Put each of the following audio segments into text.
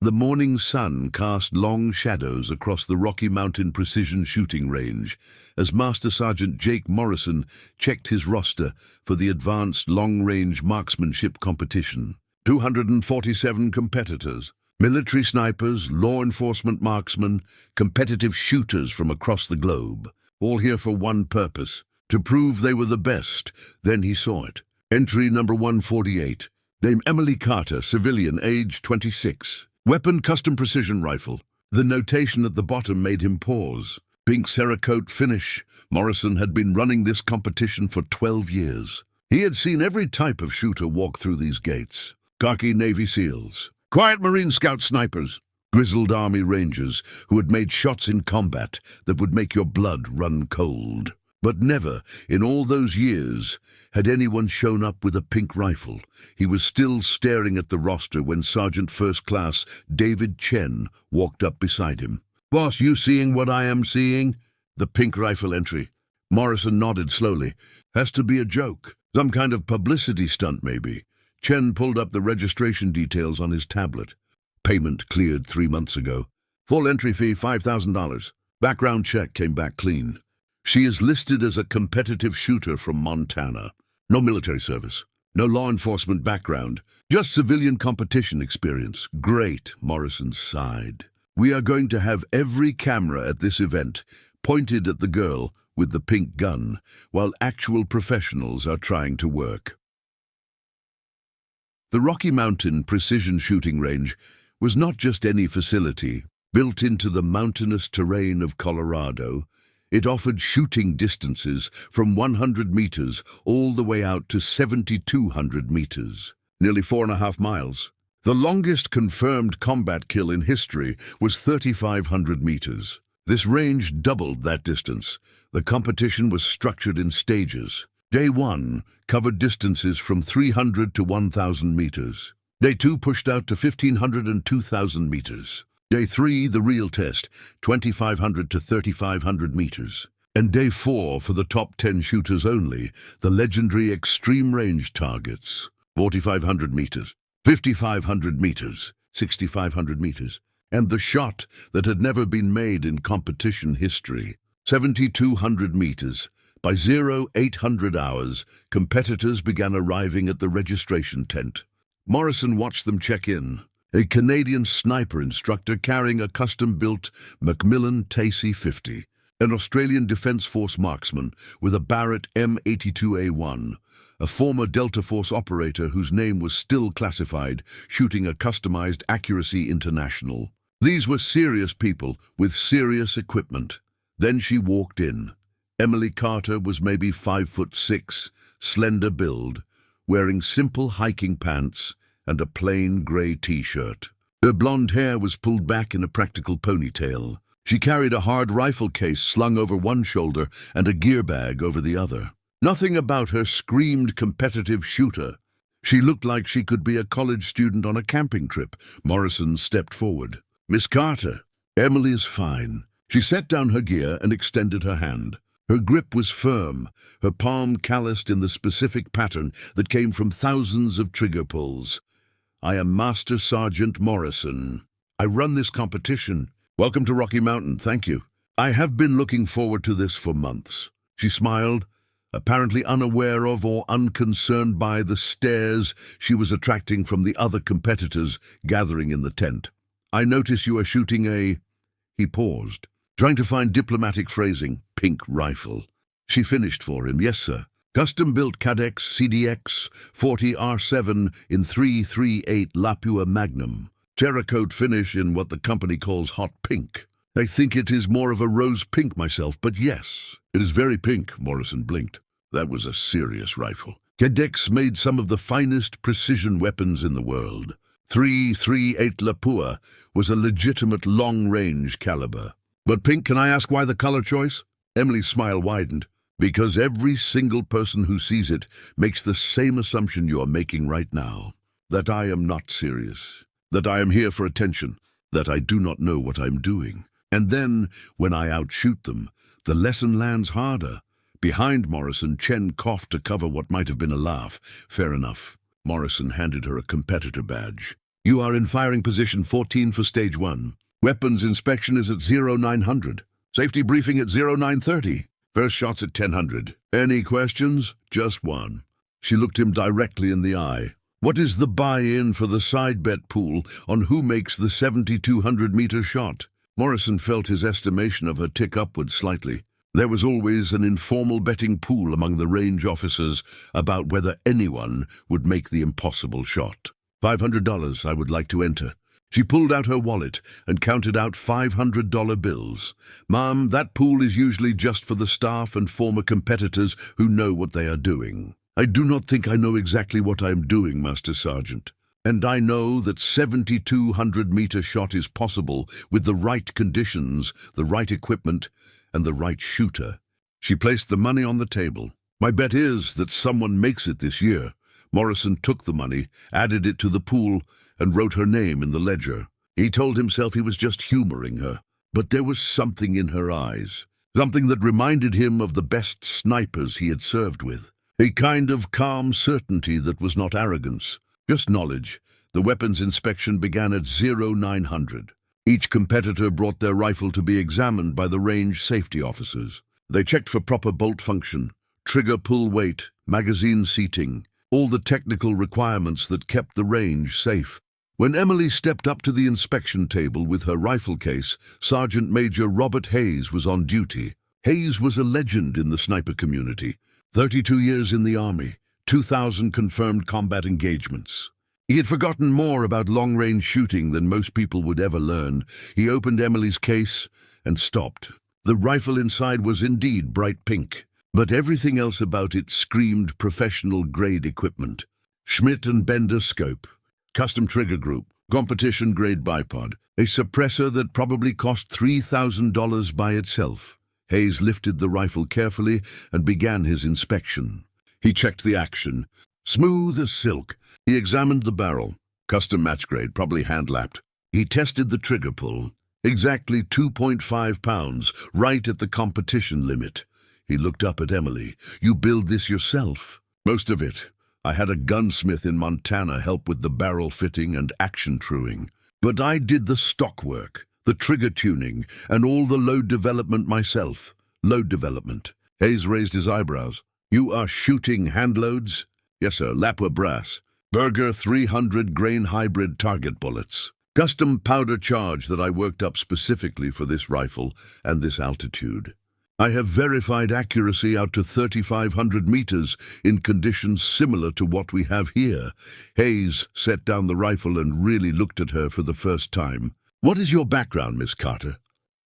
The morning sun cast long shadows across the Rocky Mountain precision shooting range as Master Sergeant Jake Morrison checked his roster for the advanced long-range marksmanship competition. 247 competitors, military snipers, law enforcement marksmen, competitive shooters from across the globe, all here for one purpose, to prove they were the best. Then he saw it. Entry number 148, name Emily Carter, civilian, age 26. Weapon custom precision rifle. The notation at the bottom made him pause. Pink cerakote finish. Morrison had been running this competition for 12 years. He had seen every type of shooter walk through these gates. Khaki Navy SEALs, quiet Marine Scout snipers, Grizzled Army Rangers who had made shots in combat that would make your blood run cold. But never, in all those years, had anyone shown up with a pink rifle. He was still staring at the roster when Sergeant First Class David Chen walked up beside him. "Boss, you seeing what I am seeing?" The pink rifle entry. Morrison nodded slowly. "Has to be a joke. Some kind of publicity stunt, maybe." Chen pulled up the registration details on his tablet. Payment cleared 3 months ago. Full entry fee $5,000. Background check came back clean. She is listed as a competitive shooter from Montana. No military service, no law enforcement background, just civilian competition experience. Great, Morrison sighed. We are going to have every camera at this event pointed at the girl with the pink gun, while actual professionals are trying to work. The Rocky Mountain precision shooting range was not just any facility. Built into the mountainous terrain of Colorado, it offered shooting distances from 100 meters all the way out to 7,200 meters, nearly 4.5 miles. The longest confirmed combat kill in history was 3,500 meters. This range doubled that distance. The competition was structured in stages. Day 1 covered distances from 300 to 1,000 meters. Day 2 pushed out to 1,500 and 2,000 meters. Day 3, the real test, 2,500 to 3,500 meters. And Day 4, for the top 10 shooters only, the legendary extreme range targets. 4,500 meters, 5,500 meters, 6,500 meters. And the shot that had never been made in competition history. 7,200 meters. By 0800 hours, competitors began arriving at the registration tent. Morrison watched them check in. A Canadian sniper instructor carrying a custom-built Macmillan TAC-50, an Australian Defence Force marksman with a Barrett M82A1, a former Delta Force operator whose name was still classified, shooting a customized Accuracy International. These were serious people with serious equipment. Then she walked in. Emily Carter was maybe 5'6", slender build, wearing simple hiking pants and a plain grey t-shirt. Her blonde hair was pulled back in a practical ponytail. She carried a hard rifle case slung over one shoulder and a gear bag over the other. Nothing about her screamed competitive shooter. She looked like she could be a college student on a camping trip. Morrison stepped forward. "Miss Carter, Emily is fine." She set down her gear and extended her hand. Her grip was firm, her palm calloused in the specific pattern that came from thousands of trigger pulls. "I am Master Sergeant Morrison. I run this competition. Welcome to Rocky Mountain, thank you. I have been looking forward to this for months." She smiled, apparently unaware of or unconcerned by the stares she was attracting from the other competitors gathering in the tent. "I notice you are shooting a..." He paused, trying to find diplomatic phrasing. "Pink rifle." She finished for him. "Yes, sir. Custom-built Cadex CDX 40 R7 in 338 Lapua Magnum. Cerakote finish in what the company calls hot pink. I think it is more of a rose pink myself, but yes, it is very pink." Morrison blinked. That was a serious rifle. Cadex made some of the finest precision weapons in the world. 338 Lapua was a legitimate long-range caliber. "But pink, can I ask why the color choice?" Emily's smile widened. "Because every single person who sees it makes the same assumption you are making right now. That I am not serious. That I am here for attention. That I do not know what I'm doing. And then, when I outshoot them, the lesson lands harder." Behind Morrison, Chen coughed to cover what might have been a laugh. "Fair enough." Morrison handed her a competitor badge. You are in firing position 14 for stage 1. Weapons inspection is at 0900. Safety briefing at 0930. First shots at 1000. Any questions? Just one. She looked him directly in the eye. What is the buy-in for the side bet pool on who makes the 7,200-meter shot? Morrison felt his estimation of her tick upward slightly. There was always an informal betting pool among the range officers about whether anyone would make the impossible shot. $500 I would like to enter. She pulled out her wallet and counted out $500 bills. Ma'am, that pool is usually just for the staff and former competitors who know what they are doing. I do not think I know exactly what I am doing, Master Sergeant. And I know that 7,200-meter shot is possible with the right conditions, the right equipment, and the right shooter. She placed the money on the table. My bet is that someone makes it this year. Morrison took the money, added it to the pool, and wrote her name in the ledger. He told himself he was just humoring her, but there was something in her eyes, something that reminded him of the best snipers he had served with. A kind of calm certainty that was not arrogance, just knowledge. The weapons inspection began at 0900. Each competitor brought their rifle to be examined by the range safety officers. They checked for proper bolt function, trigger pull weight, magazine seating, all the technical requirements that kept the range safe. When Emily stepped up to the inspection table with her rifle case, Sergeant Major Robert Hayes was on duty. Hayes was a legend in the sniper community. 32 years in the Army, 2,000 confirmed combat engagements. He had forgotten more about long-range shooting than most people would ever learn. He opened Emily's case and stopped. The rifle inside was indeed bright pink, but everything else about it screamed professional-grade equipment. Schmidt and Bender scope, custom trigger group, competition-grade bipod, a suppressor that probably cost $3,000 by itself. Hayes lifted the rifle carefully and began his inspection. He checked the action. Smooth as silk. He examined the barrel. Custom match grade, probably hand-lapped. He tested the trigger pull. Exactly 2.5 pounds, right at the competition limit. He looked up at Emily. You build this yourself? Most of it. I had a gunsmith in Montana help with the barrel fitting and action truing. But I did the stock work, the trigger tuning, and all the load development myself. Load development. Hayes raised his eyebrows. You are shooting hand loads? Yes, sir. Lapua brass. Berger 300 grain hybrid target bullets. Custom powder charge that I worked up specifically for this rifle and this altitude. I have verified accuracy out to 3,500 meters in conditions similar to what we have here. Hayes set down the rifle and really looked at her for the first time. What is your background, Miss Carter?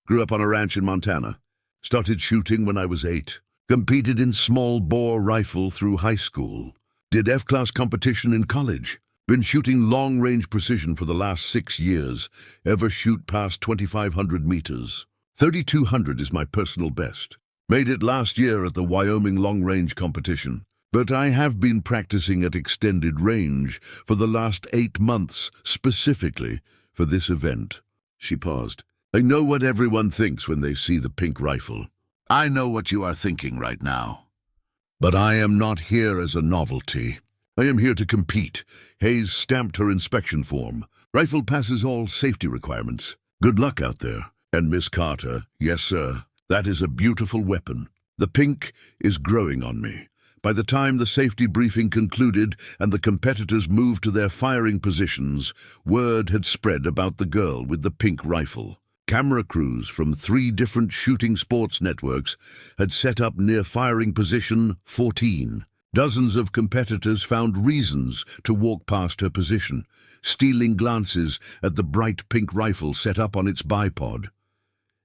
Grew up on a ranch in Montana. Started shooting when I was 8. Competed in small bore rifle through high school. Did F-class competition in college. Been shooting long-range precision for the last 6 years. Ever shoot past 2,500 meters. 3,200 is my personal best. Made it last year at the Wyoming long-range competition. But I have been practicing at extended range for the last 8 months, specifically for this event. She paused. I know what everyone thinks when they see the pink rifle. I know what you are thinking right now. But I am not here as a novelty. I am here to compete. Hayes stamped her inspection form. Rifle passes all safety requirements. Good luck out there. And Miss Carter, yes, sir, that is a beautiful weapon. The pink is growing on me. By the time the safety briefing concluded and the competitors moved to their firing positions, word had spread about the girl with the pink rifle. Camera crews from 3 different shooting sports networks had set up near firing position 14. Dozens of competitors found reasons to walk past her position, stealing glances at the bright pink rifle set up on its bipod.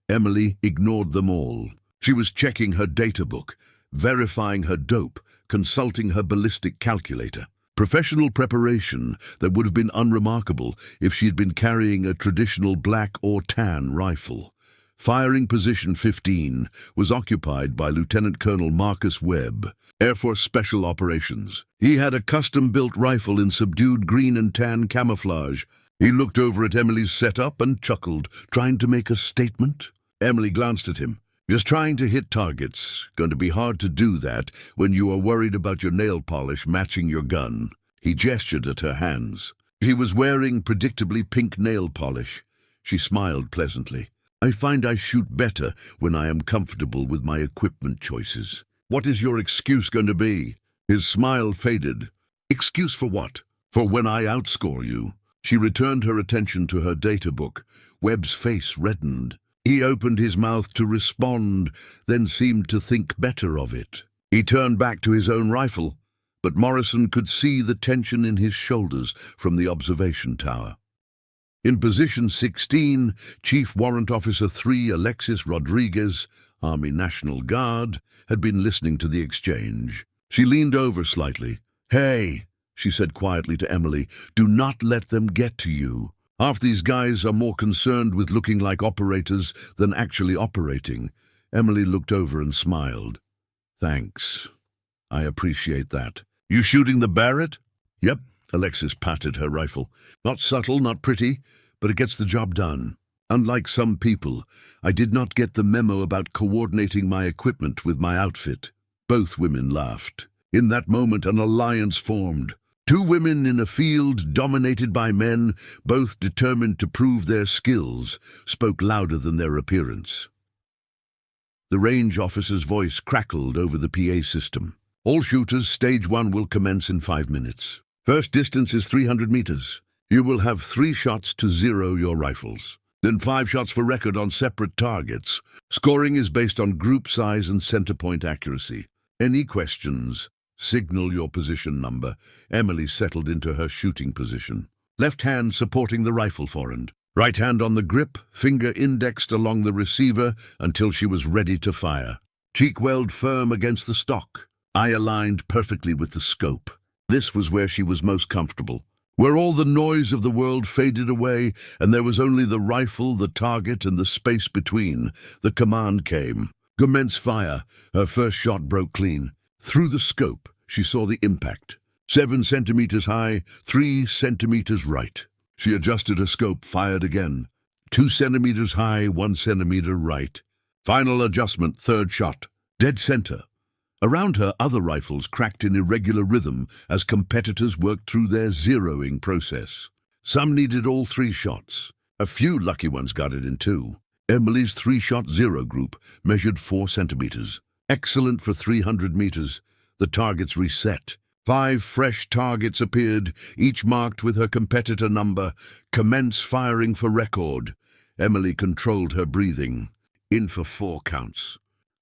Emily ignored them all. She was checking her data book, verifying her dope, consulting her ballistic calculator. Professional preparation that would have been unremarkable if she had been carrying a traditional black or tan rifle. Firing position 15 was occupied by Lieutenant Colonel Marcus Webb, Air Force Special Operations. He had a custom-built rifle in subdued green and tan camouflage. He looked over at Emily's setup and chuckled, trying to make a statement. Emily glanced at him. Just trying to hit targets. Going to be hard to do that when you are worried about your nail polish matching your gun. He gestured at her hands. She was wearing predictably pink nail polish. She smiled pleasantly. I find I shoot better when I am comfortable with my equipment choices. What is your excuse going to be? His smile faded. Excuse for what? For when I outscore you. She returned her attention to her data book. Webb's face reddened. He opened his mouth to respond, then seemed to think better of it. He turned back to his own rifle, but Morrison could see the tension in his shoulders from the observation tower. In position 16, Chief Warrant Officer 3 Alexis Rodriguez, Army National Guard, had been listening to the exchange. She leaned over slightly. "Hey," she said quietly to Emily, "do not let them get to you. Half these guys are more concerned with looking like operators than actually operating." Emily looked over and smiled. "Thanks. I appreciate that. You shooting the Barrett?" "Yep." Alexis patted her rifle. "Not subtle, not pretty, but it gets the job done. Unlike some people, I did not get the memo about coordinating my equipment with my outfit." Both women laughed. In that moment, an alliance formed. Two women in a field dominated by men, both determined to prove their skills, spoke louder than their appearance. The range officer's voice crackled over the PA system. "All shooters, stage 1 will commence in 5 minutes. First distance is 300 meters. You will have 3 shots to zero your rifles. Then 5 shots for record on separate targets. Scoring is based on group size and center point accuracy. Any questions? Signal your position number." Emily settled into her shooting position. Left hand supporting the rifle forend. Right hand on the grip, finger indexed along the receiver until she was ready to fire. Cheek weld firm against the stock. Eye aligned perfectly with the scope. This was where she was most comfortable. Where all the noise of the world faded away and there was only the rifle, the target, and the space between, the command came. "Commence fire." Her first shot broke clean. Through the scope, she saw the impact. 7 centimeters high, 3 centimeters right. She adjusted her scope, fired again. 2 centimeters high, 1 centimeter right. Final adjustment, third shot. Dead center. Around her, other rifles cracked in irregular rhythm as competitors worked through their zeroing process. Some needed all 3 shots. A few lucky ones got it in 2. Emily's 3-shot zero group measured 4 centimeters. Excellent for 300 meters. The targets reset. 5 fresh targets appeared, each marked with her competitor number. Commence firing for record. Emily controlled her breathing. In for 4 counts.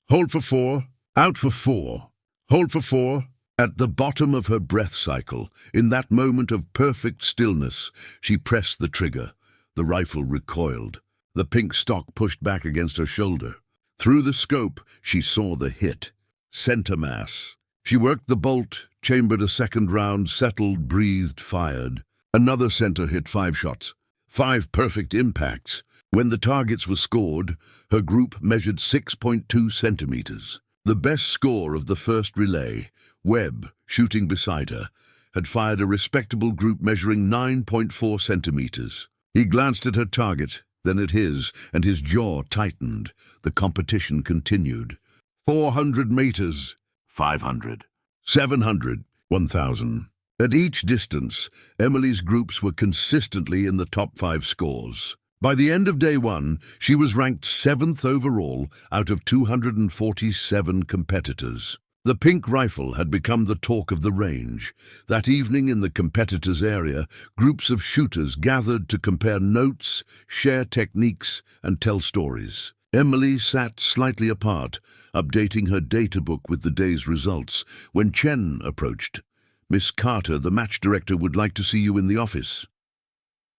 Hold for 4. Out for 4. Hold for 4. At the bottom of her breath cycle, in that moment of perfect stillness, she pressed the trigger. The rifle recoiled. The pink stock pushed back against her shoulder. Through the scope, she saw the hit. Center mass. She worked the bolt, chambered a second round, settled, breathed, fired. Another center hit, 5 shots. 5 perfect impacts. When the targets were scored, her group measured 6.2 centimeters. The best score of the first relay, Webb, shooting beside her, had fired a respectable group measuring 9.4 centimeters. He glanced at her target, then at his, and his jaw tightened. The competition continued. 400 meters. 500. 700. 1,000. At each distance, Emily's groups were consistently in the top 5 scores. By the end of day 1, she was ranked 7th overall out of 247 competitors. The pink rifle had become the talk of the range. That evening in the competitors' area, groups of shooters gathered to compare notes, share techniques, and tell stories. Emily sat slightly apart, updating her data book with the day's results, when Chen approached. "Miss Carter, the match director would like to see you in the office."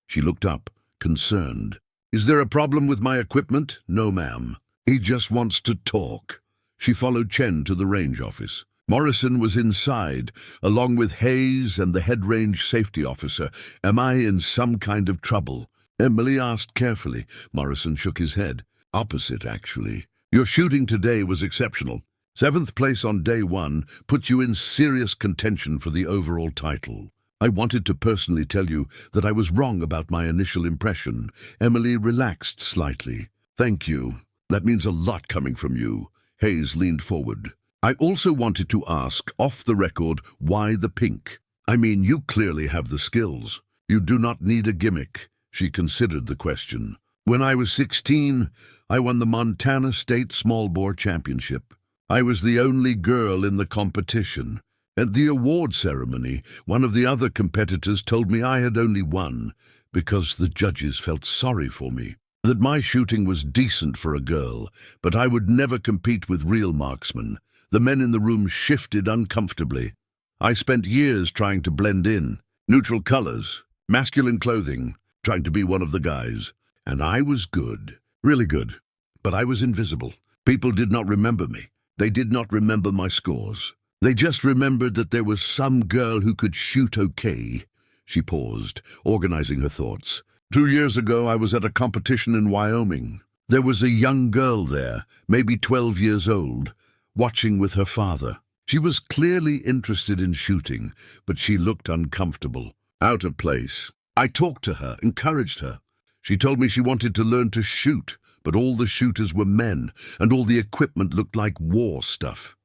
She looked up, concerned. "Is there a problem with my equipment?" "No, ma'am. He just wants to talk." She followed Chen to the range office. Morrison was inside, along with Hayes and the head range safety officer. "Am I in some kind of trouble?" Emily asked carefully. Morrison shook his head. "Opposite, actually. Your shooting today was exceptional. 7th place on day 1 puts you in serious contention for the overall title. I wanted to personally tell you that I was wrong about my initial impression." Emily relaxed slightly. "Thank you. That means a lot coming from you." Hayes leaned forward. "I also wanted to ask, off the record, why the pink? I mean, you clearly have the skills. You do not need a gimmick. She considered the question. When I was 16, I won the Montana State Small Bore Championship. I was the only girl in the competition. At the award ceremony, one of the other competitors told me I had only won because the judges felt sorry for me, that my shooting was decent for a girl, but I would never compete with real marksmen. The men in the room shifted uncomfortably. I spent years trying to blend in, neutral colors, masculine clothing, trying to be one of the guys. And I was good, really good, but I was invisible. People did not remember me. They did not remember my scores. They just remembered that there was some girl who could shoot okay. She paused, organizing her thoughts. 2 years ago, I was at a competition in Wyoming. There was a young girl there, maybe 12 years old, watching with her father. She was clearly interested in shooting, but she looked uncomfortable, out of place. I talked to her, encouraged her. She told me she wanted to learn to shoot, but all the shooters were men, and all the equipment looked like war stuff.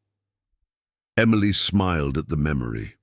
Emily smiled at the memory.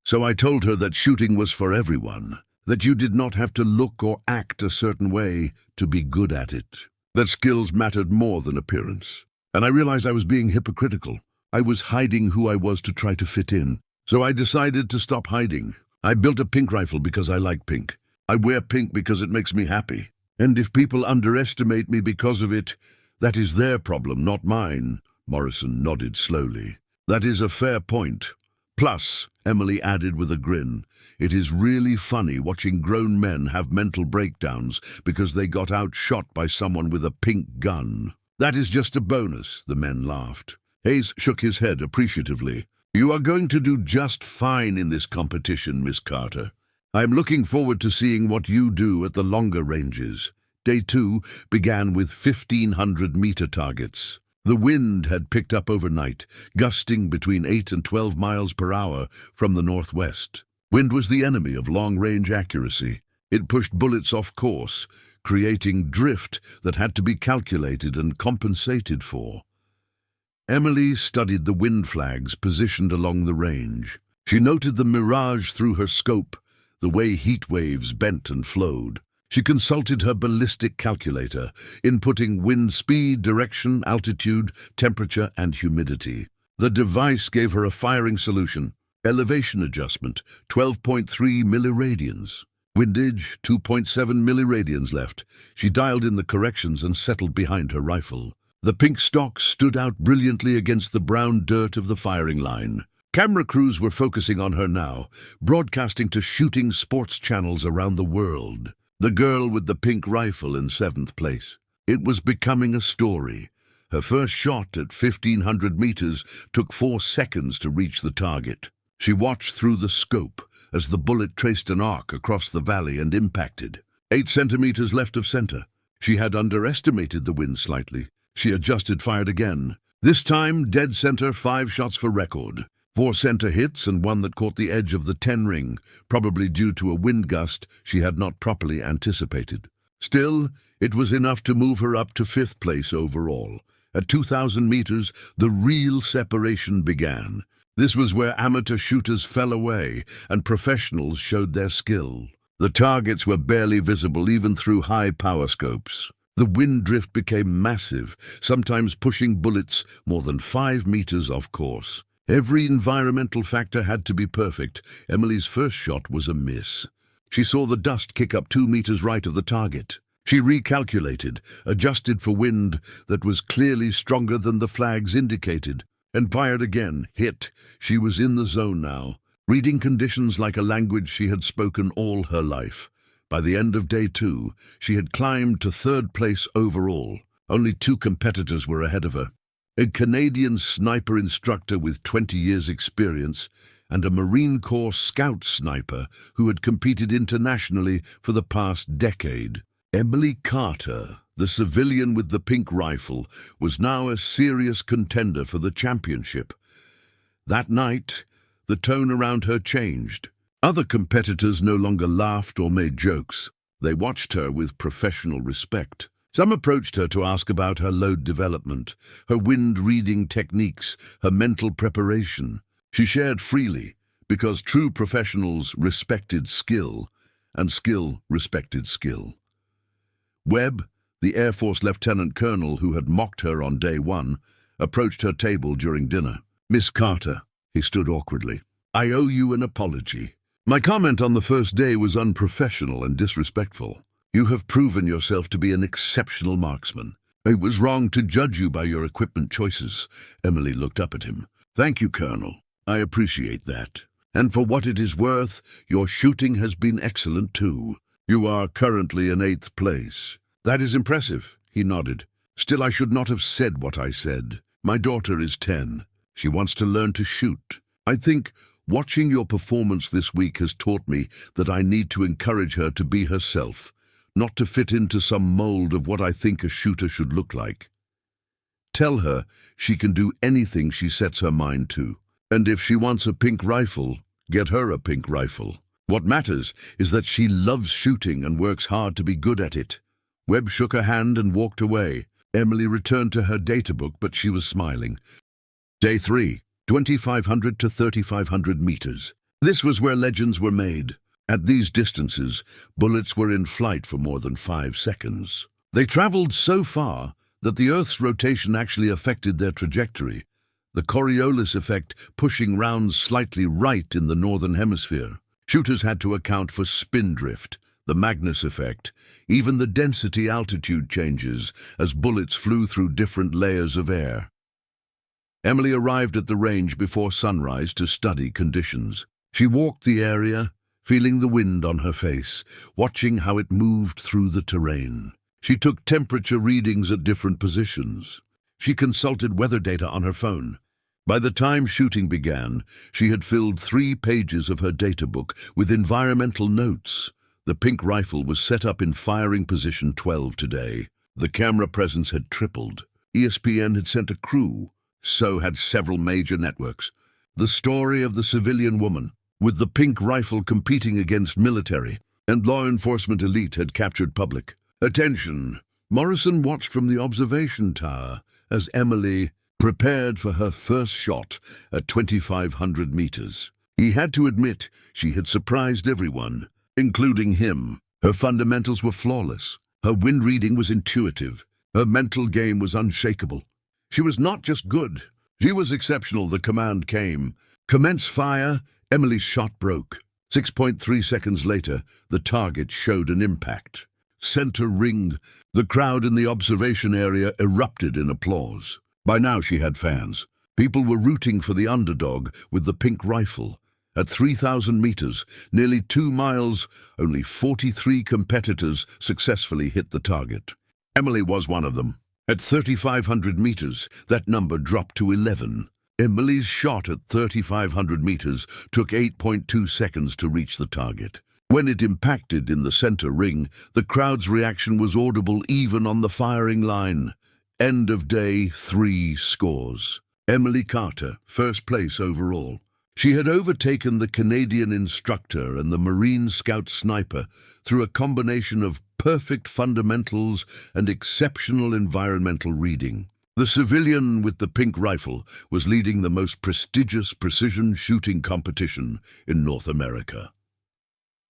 So I told her that shooting was for everyone, that you did not have to look or act a certain way to be good at it, that skills mattered more than appearance. And I realized I was being hypocritical. I was hiding who I was to try to fit in. So I decided to stop hiding. I built a pink rifle because I like pink. I wear pink because it makes me happy. And if people underestimate me because of it, that is their problem, not mine. Morrison nodded slowly. That is a fair point. Plus, Emily added with a grin, it is really funny watching grown men have mental breakdowns because they got outshot by someone with a pink gun. That is just a bonus, the men laughed. Hayes shook his head appreciatively. You are going to do just fine in this competition, Miss Carter. I am looking forward to seeing what you do at the longer ranges. Day 2 began with 1,500-meter targets. The wind had picked up overnight, gusting between 8 and 12 miles per hour from the northwest. Wind was the enemy of long-range accuracy. It pushed bullets off course, creating drift that had to be calculated and compensated for. Emily studied the wind flags positioned along the range. She noted the mirage through her scope, the way heat waves bent and flowed. She consulted her ballistic calculator, inputting wind speed, direction, altitude, temperature, and humidity. The device gave her a firing solution. Elevation adjustment, 12.3 milliradians. Windage, 2.7 milliradians left. She dialed in the corrections and settled behind her rifle. The pink stock stood out brilliantly against the brown dirt of the firing line. Camera crews were focusing on her now, broadcasting to shooting sports channels around the world. The girl with the pink rifle in 7th place. It was becoming a story. Her first shot at 1,500 meters took 4 seconds to reach the target. She watched through the scope as the bullet traced an arc across the valley and impacted. 8 centimeters left of center. She had underestimated the wind slightly. She adjusted, fired again. This time, dead center, 5 shots for record. 4 center hits and 1 that caught the edge of the 10 ring, probably due to a wind gust she had not properly anticipated. Still, it was enough to move her up to 5th place overall. At 2,000 meters, the real separation began. This was where amateur shooters fell away and professionals showed their skill. The targets were barely visible even through high power scopes. The wind drift became massive, sometimes pushing bullets more than 5 meters off course. Every environmental factor had to be perfect. Emily's first shot was a miss. She saw the dust kick up 2 meters right of the target. She recalculated, adjusted for wind that was clearly stronger than the flags indicated, and fired again. Hit. She was in the zone now, reading conditions like a language she had spoken all her life. By the end of day 2, she had climbed to 3rd place overall. Only 2 competitors were ahead of her. A Canadian sniper instructor with 20 years' experience, and a Marine Corps scout sniper who had competed internationally for the past decade. Emily Carter, the civilian with the pink rifle, was now a serious contender for the championship. That night, the tone around her changed. Other competitors no longer laughed or made jokes. They watched her with professional respect. Some approached her to ask about her load development, her wind-reading techniques, her mental preparation. She shared freely, because true professionals respected skill, and skill respected skill. Webb, the Air Force lieutenant colonel who had mocked her on day one, approached her table during dinner. "Miss Carter," he stood awkwardly, "I owe you an apology. My comment on the first day was unprofessional and disrespectful. You have proven yourself to be an exceptional marksman. I was wrong to judge you by your equipment choices." Emily looked up at him. "Thank you, Colonel. I appreciate that. And for what it is worth, your shooting has been excellent too. You are currently in 8th place. That is impressive," he nodded. "Still, I should not have said what I said. My daughter is 10. She wants to learn to shoot. I think watching your performance this week has taught me that I need to encourage her to be herself, not to fit into some mold of what I think a shooter should look like. Tell her she can do anything she sets her mind to. And if she wants a pink rifle, get her a pink rifle. What matters is that she loves shooting and works hard to be good at it." Webb shook her hand and walked away. Emily returned to her data book, but she was smiling. Day 3, 2,500 to 3,500 meters. This was where legends were made. At these distances, bullets were in flight for more than 5 seconds. They traveled so far that the Earth's rotation actually affected their trajectory, the Coriolis effect pushing rounds slightly right in the northern hemisphere. Shooters had to account for spin drift, the Magnus effect, even the density-altitude changes as bullets flew through different layers of air. Emily arrived at the range before sunrise to study conditions. She walked the area, feeling the wind on her face, watching how it moved through the terrain. She took temperature readings at different positions. She consulted weather data on her phone. By the time shooting began, she had filled 3 pages of her data book with environmental notes. The pink rifle was set up in firing position 12 today. The camera presence had tripled. ESPN had sent a crew. So had several major networks. The story of the civilian woman, with the pink rifle competing against military and law enforcement elite, had captured public attention. Morrison watched from the observation tower as Emily prepared for her first shot at 2,500 meters. He had to admit she had surprised everyone, including him. Her fundamentals were flawless. Her wind reading was intuitive. Her mental game was unshakable. She was not just good, she was exceptional. The command came. "Commence fire." Emily's shot broke. 6.3 seconds later, the target showed an impact. Center ring. The crowd in the observation area erupted in applause. By now she had fans. People were rooting for the underdog with the pink rifle. At 3,000 meters, nearly 2 miles, only 43 competitors successfully hit the target. Emily was one of them. At 3,500 meters, that number dropped to 11. Emily's shot at 3,500 meters took 8.2 seconds to reach the target. When it impacted in the center ring, the crowd's reaction was audible even on the firing line. End of day 3 scores. Emily Carter, first place overall. She had overtaken the Canadian instructor and the Marine Scout sniper through a combination of perfect fundamentals and exceptional environmental reading. The civilian with the pink rifle was leading the most prestigious precision shooting competition in North America.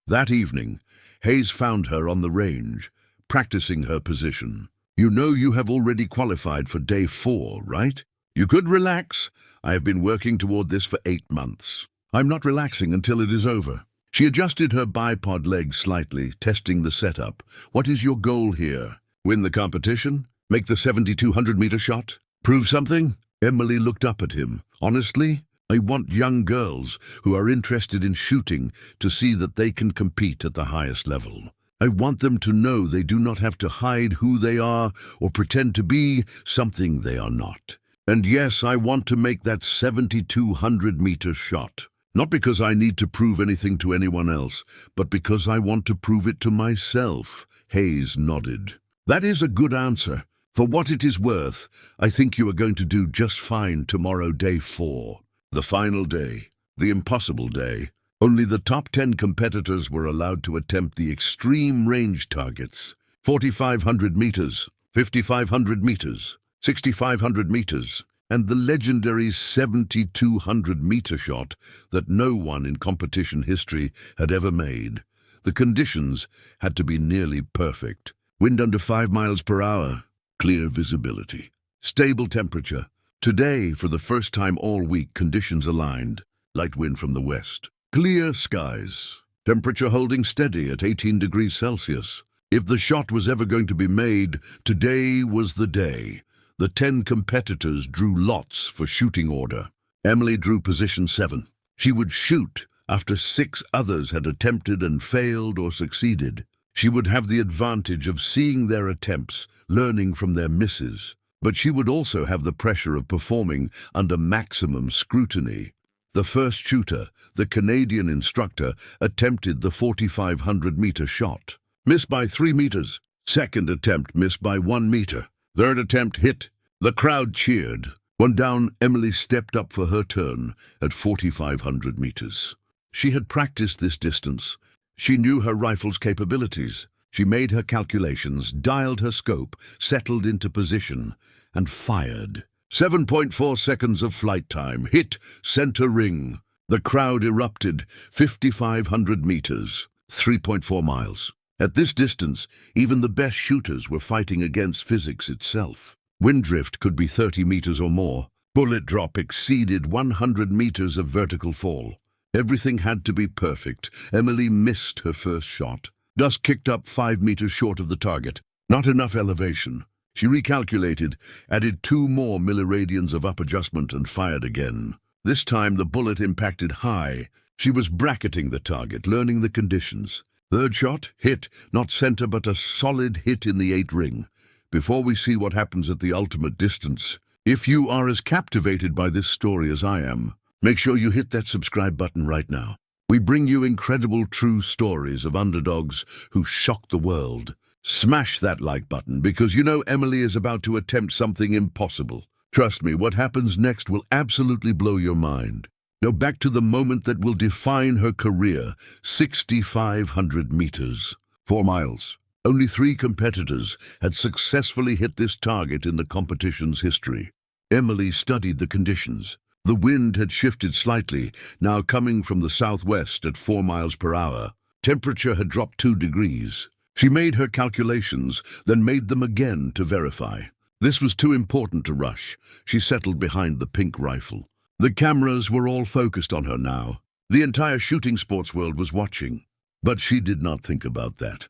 That evening, Hayes found her on the range, practicing her position. "You know you have already qualified for day 4, right? You could relax. I have been working toward this for 8 months. I'm not relaxing until it is over." She adjusted her bipod leg slightly, testing the setup. "What is your goal here? Win the competition? Make the 7,200-meter shot? Prove something?" Emily looked up at him. "Honestly, I want young girls who are interested in shooting to see that they can compete at the highest level. I want them to know they do not have to hide who they are or pretend to be something they are not. And yes, I want to make that 7,200-meter shot. Not because I need to prove anything to anyone else, but because I want to prove it to myself." Hayes nodded. "That is a good answer. For what it is worth, I think you are going to do just fine tomorrow, day 4. The final day, the impossible day. Only the top 10 competitors were allowed to attempt the extreme range targets. 4,500 meters, 5,500 meters, 6,500 meters, and the legendary 7,200-meter shot that no one in competition history had ever made. The conditions had to be nearly perfect. Wind under 5 miles per hour, clear visibility, stable temperature. Today, for the first time all week, conditions aligned. Light wind from the west. Clear skies. Temperature holding steady at 18 degrees Celsius. If the shot was ever going to be made, today was the day. The 10 competitors drew lots for shooting order. Emily drew position 7. She would shoot after 6 others had attempted and failed or succeeded. She would have the advantage of seeing their attempts, learning from their misses. But she would also have the pressure of performing under maximum scrutiny. The first shooter, the Canadian instructor, attempted the 4,500-meter shot. Missed by 3 meters. Second attempt missed by 1 meter. Third attempt hit. The crowd cheered. When down, Emily stepped up for her turn at 4,500 meters. She had practiced this distance. She knew her rifle's capabilities. She made her calculations, dialed her scope, settled into position, and fired. 7.4 seconds of flight time. Hit center ring. The crowd erupted. 5,500 meters. 3.4 miles. At this distance, even the best shooters were fighting against physics itself. Wind drift could be 30 meters or more. Bullet drop exceeded 100 meters of vertical fall. Everything had to be perfect. Emily missed her first shot. Dust kicked up 5 meters short of the target. Not enough elevation. She recalculated, added 2 more milliradians of up adjustment and fired again. This time the bullet impacted high. She was bracketing the target, learning the conditions. Third shot, hit, not center but a solid hit in the 8 ring. Before we see what happens at the ultimate distance, if you are as captivated by this story as I am, make sure you hit that subscribe button right now. We bring you incredible true stories of underdogs who shock the world. Smash that like button because you know Emily is about to attempt something impossible. Trust me, what happens next will absolutely blow your mind. Now back to the moment that will define her career, 6,500 meters, 4 miles. Only 3 competitors had successfully hit this target in the competition's history. Emily studied the conditions. The wind had shifted slightly, now coming from the southwest at 4 miles per hour. Temperature had dropped 2 degrees. She made her calculations, then made them again to verify. This was too important to rush. She settled behind the pink rifle. The cameras were all focused on her now. The entire shooting sports world was watching. But she did not think about that.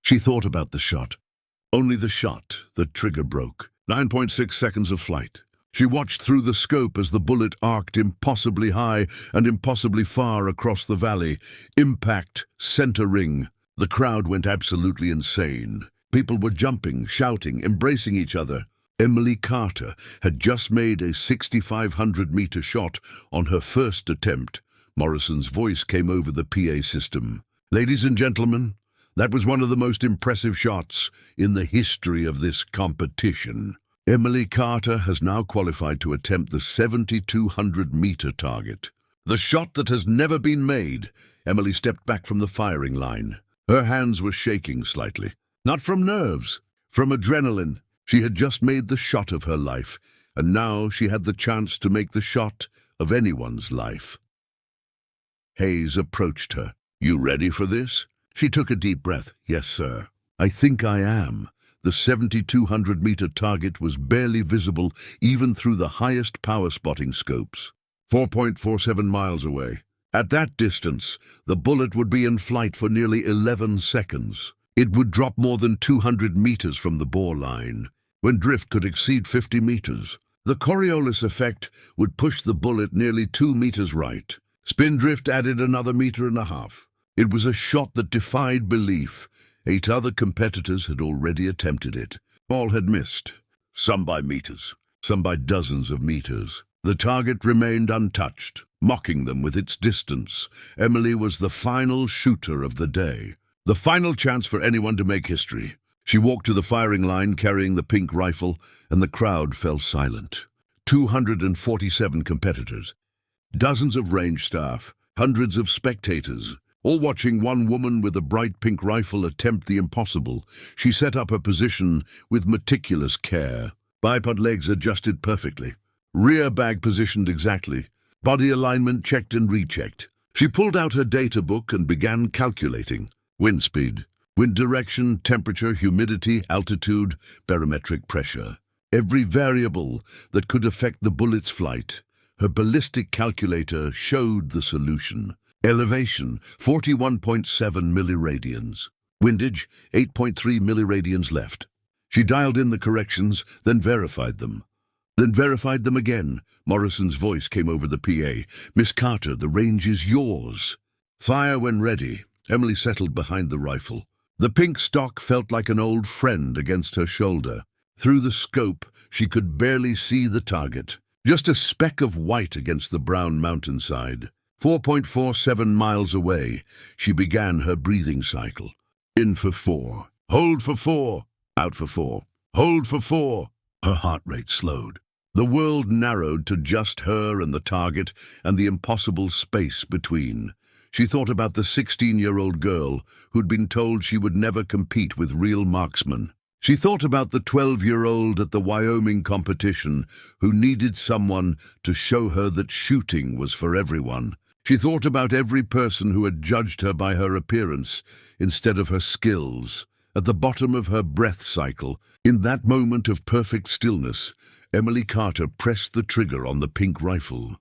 She thought about the shot. Only the shot, the trigger broke. 9.6 seconds of flight. She watched through the scope as the bullet arced impossibly high and impossibly far across the valley. Impact, center ring. The crowd went absolutely insane. People were jumping, shouting, embracing each other. Emily Carter had just made a 6,500-meter shot on her first attempt. Morrison's voice came over the PA system. "Ladies and gentlemen, that was one of the most impressive shots in the history of this competition. Emily Carter has now qualified to attempt the 7,200-meter target. The shot that has never been made." Emily stepped back from the firing line. Her hands were shaking slightly. Not from nerves, from adrenaline. She had just made the shot of her life, and now she had the chance to make the shot of anyone's life. Hayes approached her. "You ready for this?" She took a deep breath. "Yes, sir. I think I am." The 7,200-meter target was barely visible even through the highest power spotting scopes. 4.47 miles away. At that distance, the bullet would be in flight for nearly 11 seconds. It would drop more than 200 meters from the bore line, when drift could exceed 50 meters. The Coriolis effect would push the bullet nearly 2 meters right. Spin drift added another 1.5 meters. It was a shot that defied belief. 8 other competitors had already attempted it. All had missed, some by meters, some by dozens of meters. The target remained untouched, mocking them with its distance. Emily was the final shooter of the day, the final chance for anyone to make history. She walked to the firing line carrying the pink rifle, and the crowd fell silent. 247 competitors, dozens of range staff, hundreds of spectators, all watching one woman with a bright pink rifle attempt the impossible. She set up her position with meticulous care. Bipod legs adjusted perfectly. Rear bag positioned exactly. Body alignment checked and rechecked. She pulled out her data book and began calculating. Wind speed, wind direction, temperature, humidity, altitude, barometric pressure. Every variable that could affect the bullet's flight. Her ballistic calculator showed the solution. Elevation, 41.7 milliradians. Windage, 8.3 milliradians left. She dialed in the corrections, then verified them. Then verified them again. Morrison's voice came over the PA. "Miss Carter, the range is yours." "Fire when ready." Emily settled behind the rifle. The pink stock felt like an old friend against her shoulder. Through the scope, she could barely see the target. Just a speck of white against the brown mountainside. 4.47 miles away, she began her breathing cycle. In for 4. Hold for 4. Out for 4. Hold for 4. Her heart rate slowed. The world narrowed to just her and the target and the impossible space between. She thought about the 16-year-old girl who'd been told she would never compete with real marksmen. She thought about the 12-year-old at the Wyoming competition who needed someone to show her that shooting was for everyone. She thought about every person who had judged her by her appearance instead of her skills. At the bottom of her breath cycle, in that moment of perfect stillness, Emily Carter pressed the trigger on the pink rifle.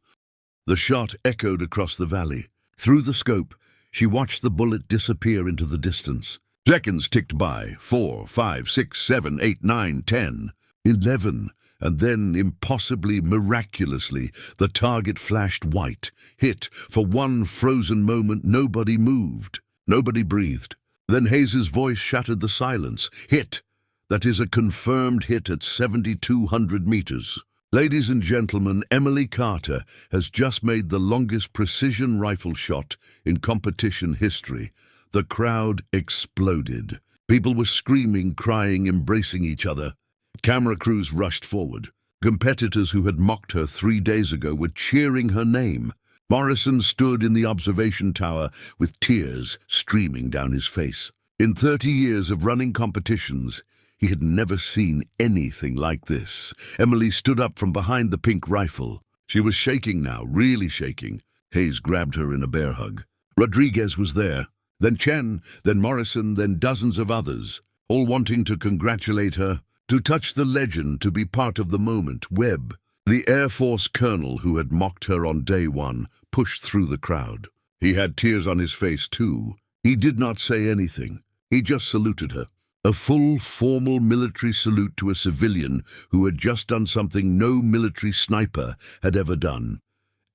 The shot echoed across the valley. Through the scope, she watched the bullet disappear into the distance. Seconds ticked by. 4, 5, 6, 7, 8, 9, 10, 11, and then, impossibly, miraculously, the target flashed white. Hit. For one frozen moment, nobody moved. Nobody breathed. Then Hayes's voice shattered the silence. Hit. That is a confirmed hit at 7,200 meters. Ladies and gentlemen, Emily Carter has just made the longest precision rifle shot in competition history. The crowd exploded. People were screaming, crying, embracing each other. Camera crews rushed forward. Competitors who had mocked her 3 days ago were cheering her name. Morrison stood in the observation tower with tears streaming down his face. In 30 years of running competitions, he had never seen anything like this. Emily stood up from behind the pink rifle. She was shaking now, really shaking. Hayes grabbed her in a bear hug. Rodriguez was there. Then Chen, then Morrison, then dozens of others, all wanting to congratulate her, to touch the legend, to be part of the moment. Webb, the Air Force colonel who had mocked her on day 1, pushed through the crowd. He had tears on his face too. He did not say anything. He just saluted her. A full, formal military salute to a civilian who had just done something no military sniper had ever done.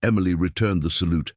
Emily returned the salute,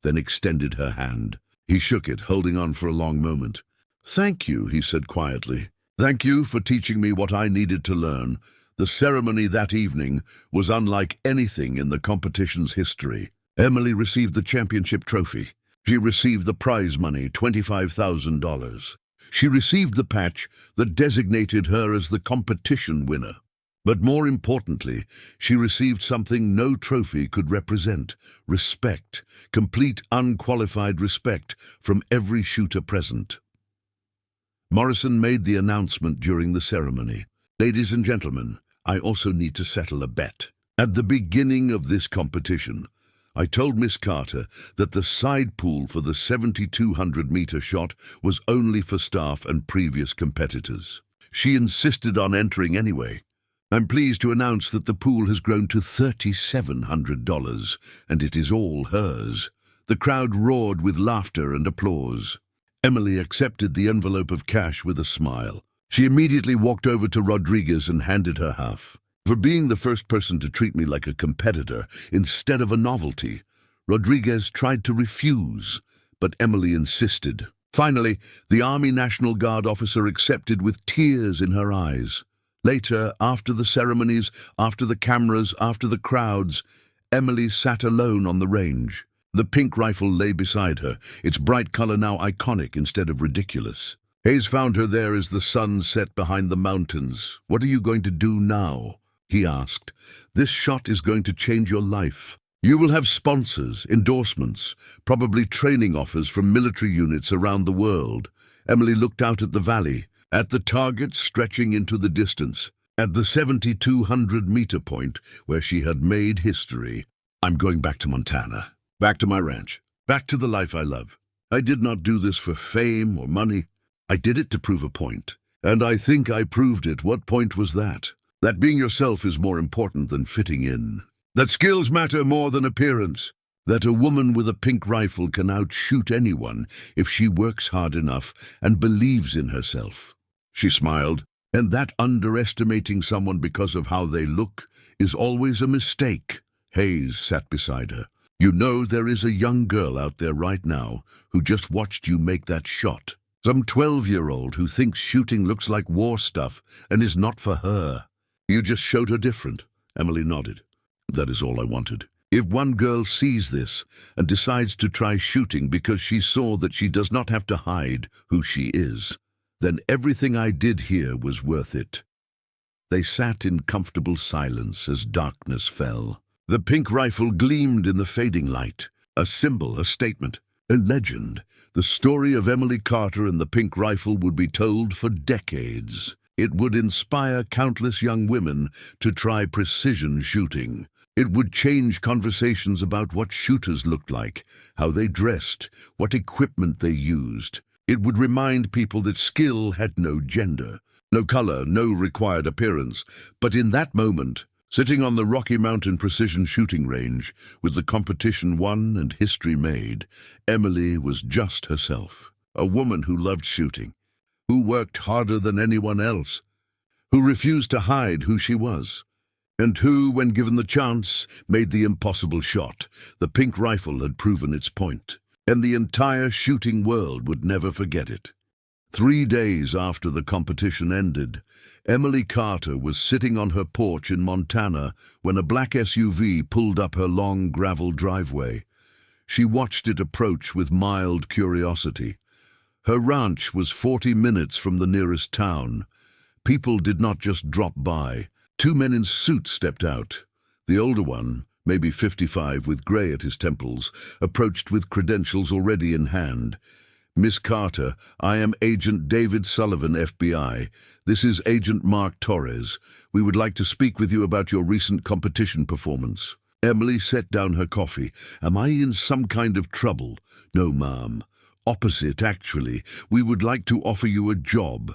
then extended her hand. He shook it, holding on for a long moment. "Thank you," he said quietly. "Thank you for teaching me what I needed to learn." The ceremony that evening was unlike anything in the competition's history. Emily received the championship trophy. She received the prize money, $25,000. She received the patch that designated her as the competition winner. But more importantly, she received something no trophy could represent: respect, complete unqualified respect from every shooter present. Morrison made the announcement during the ceremony. "Ladies and gentlemen, I also need to settle a bet. At the beginning of this competition, I told Miss Carter that the side pool for the 7,200-meter shot was only for staff and previous competitors. She insisted on entering anyway. I'm pleased to announce that the pool has grown to $3,700, and it is all hers." The crowd roared with laughter and applause. Emily accepted the envelope of cash with a smile. She immediately walked over to Rodriguez and handed her half. "For being the first person to treat me like a competitor instead of a novelty." Rodriguez tried to refuse, but Emily insisted. Finally, the Army National Guard officer accepted with tears in her eyes. Later, after the ceremonies, after the cameras, after the crowds, Emily sat alone on the range. The pink rifle lay beside her, its bright color now iconic instead of ridiculous. Hayes found her there as the sun set behind the mountains. "What are you going to do now?" he asked. "This shot is going to change your life. You will have sponsors, endorsements, probably training offers from military units around the world." Emily looked out at the valley, at the target stretching into the distance, at the 7,200-meter point where she had made history. "I'm going back to Montana, back to my ranch, back to the life I love. I did not do this for fame or money. I did it to prove a point. And I think I proved it. What point was that? That being yourself is more important than fitting in. That skills matter more than appearance. That a woman with a pink rifle can outshoot anyone if she works hard enough and believes in herself. She smiled. And that underestimating someone because of how they look is always a mistake. Hayes sat beside her. You know there is a young girl out there right now who just watched you make that shot. Some 12-year-old who thinks shooting looks like war stuff and is not for her. You just showed her different. Emily nodded. That is all I wanted. If one girl sees this and decides to try shooting because she saw that she does not have to hide who she is, then everything I did here was worth it. They sat in comfortable silence as darkness fell. The pink rifle gleamed in the fading light, a symbol, a statement, a legend. The story of Emily Carter and the pink rifle would be told for decades. It would inspire countless young women to try precision shooting. It would change conversations about what shooters looked like, how they dressed, what equipment they used. It would remind people that skill had no gender, no color, no required appearance. But in that moment, sitting on the Rocky Mountain precision shooting range, with the competition won and history made, Emily was just herself. A woman who loved shooting, who worked harder than anyone else, who refused to hide who she was, and who, when given the chance, made the impossible shot. The pink rifle had proven its point, and the entire shooting world would never forget it. 3 days after the competition ended, Emily Carter was sitting on her porch in Montana when a black SUV pulled up her long gravel driveway. She watched it approach with mild curiosity. Her ranch was 40 minutes from the nearest town. People did not just drop by. 2 men in suits stepped out. The older one, maybe 55 with gray at his temples, approached with credentials already in hand. Miss Carter, I am Agent David Sullivan, FBI. This is Agent Mark Torres. We would like to speak with you about your recent competition performance. Emily set down her coffee. Am I in some kind of trouble? No, ma'am. Opposite, actually. We would like to offer you a job.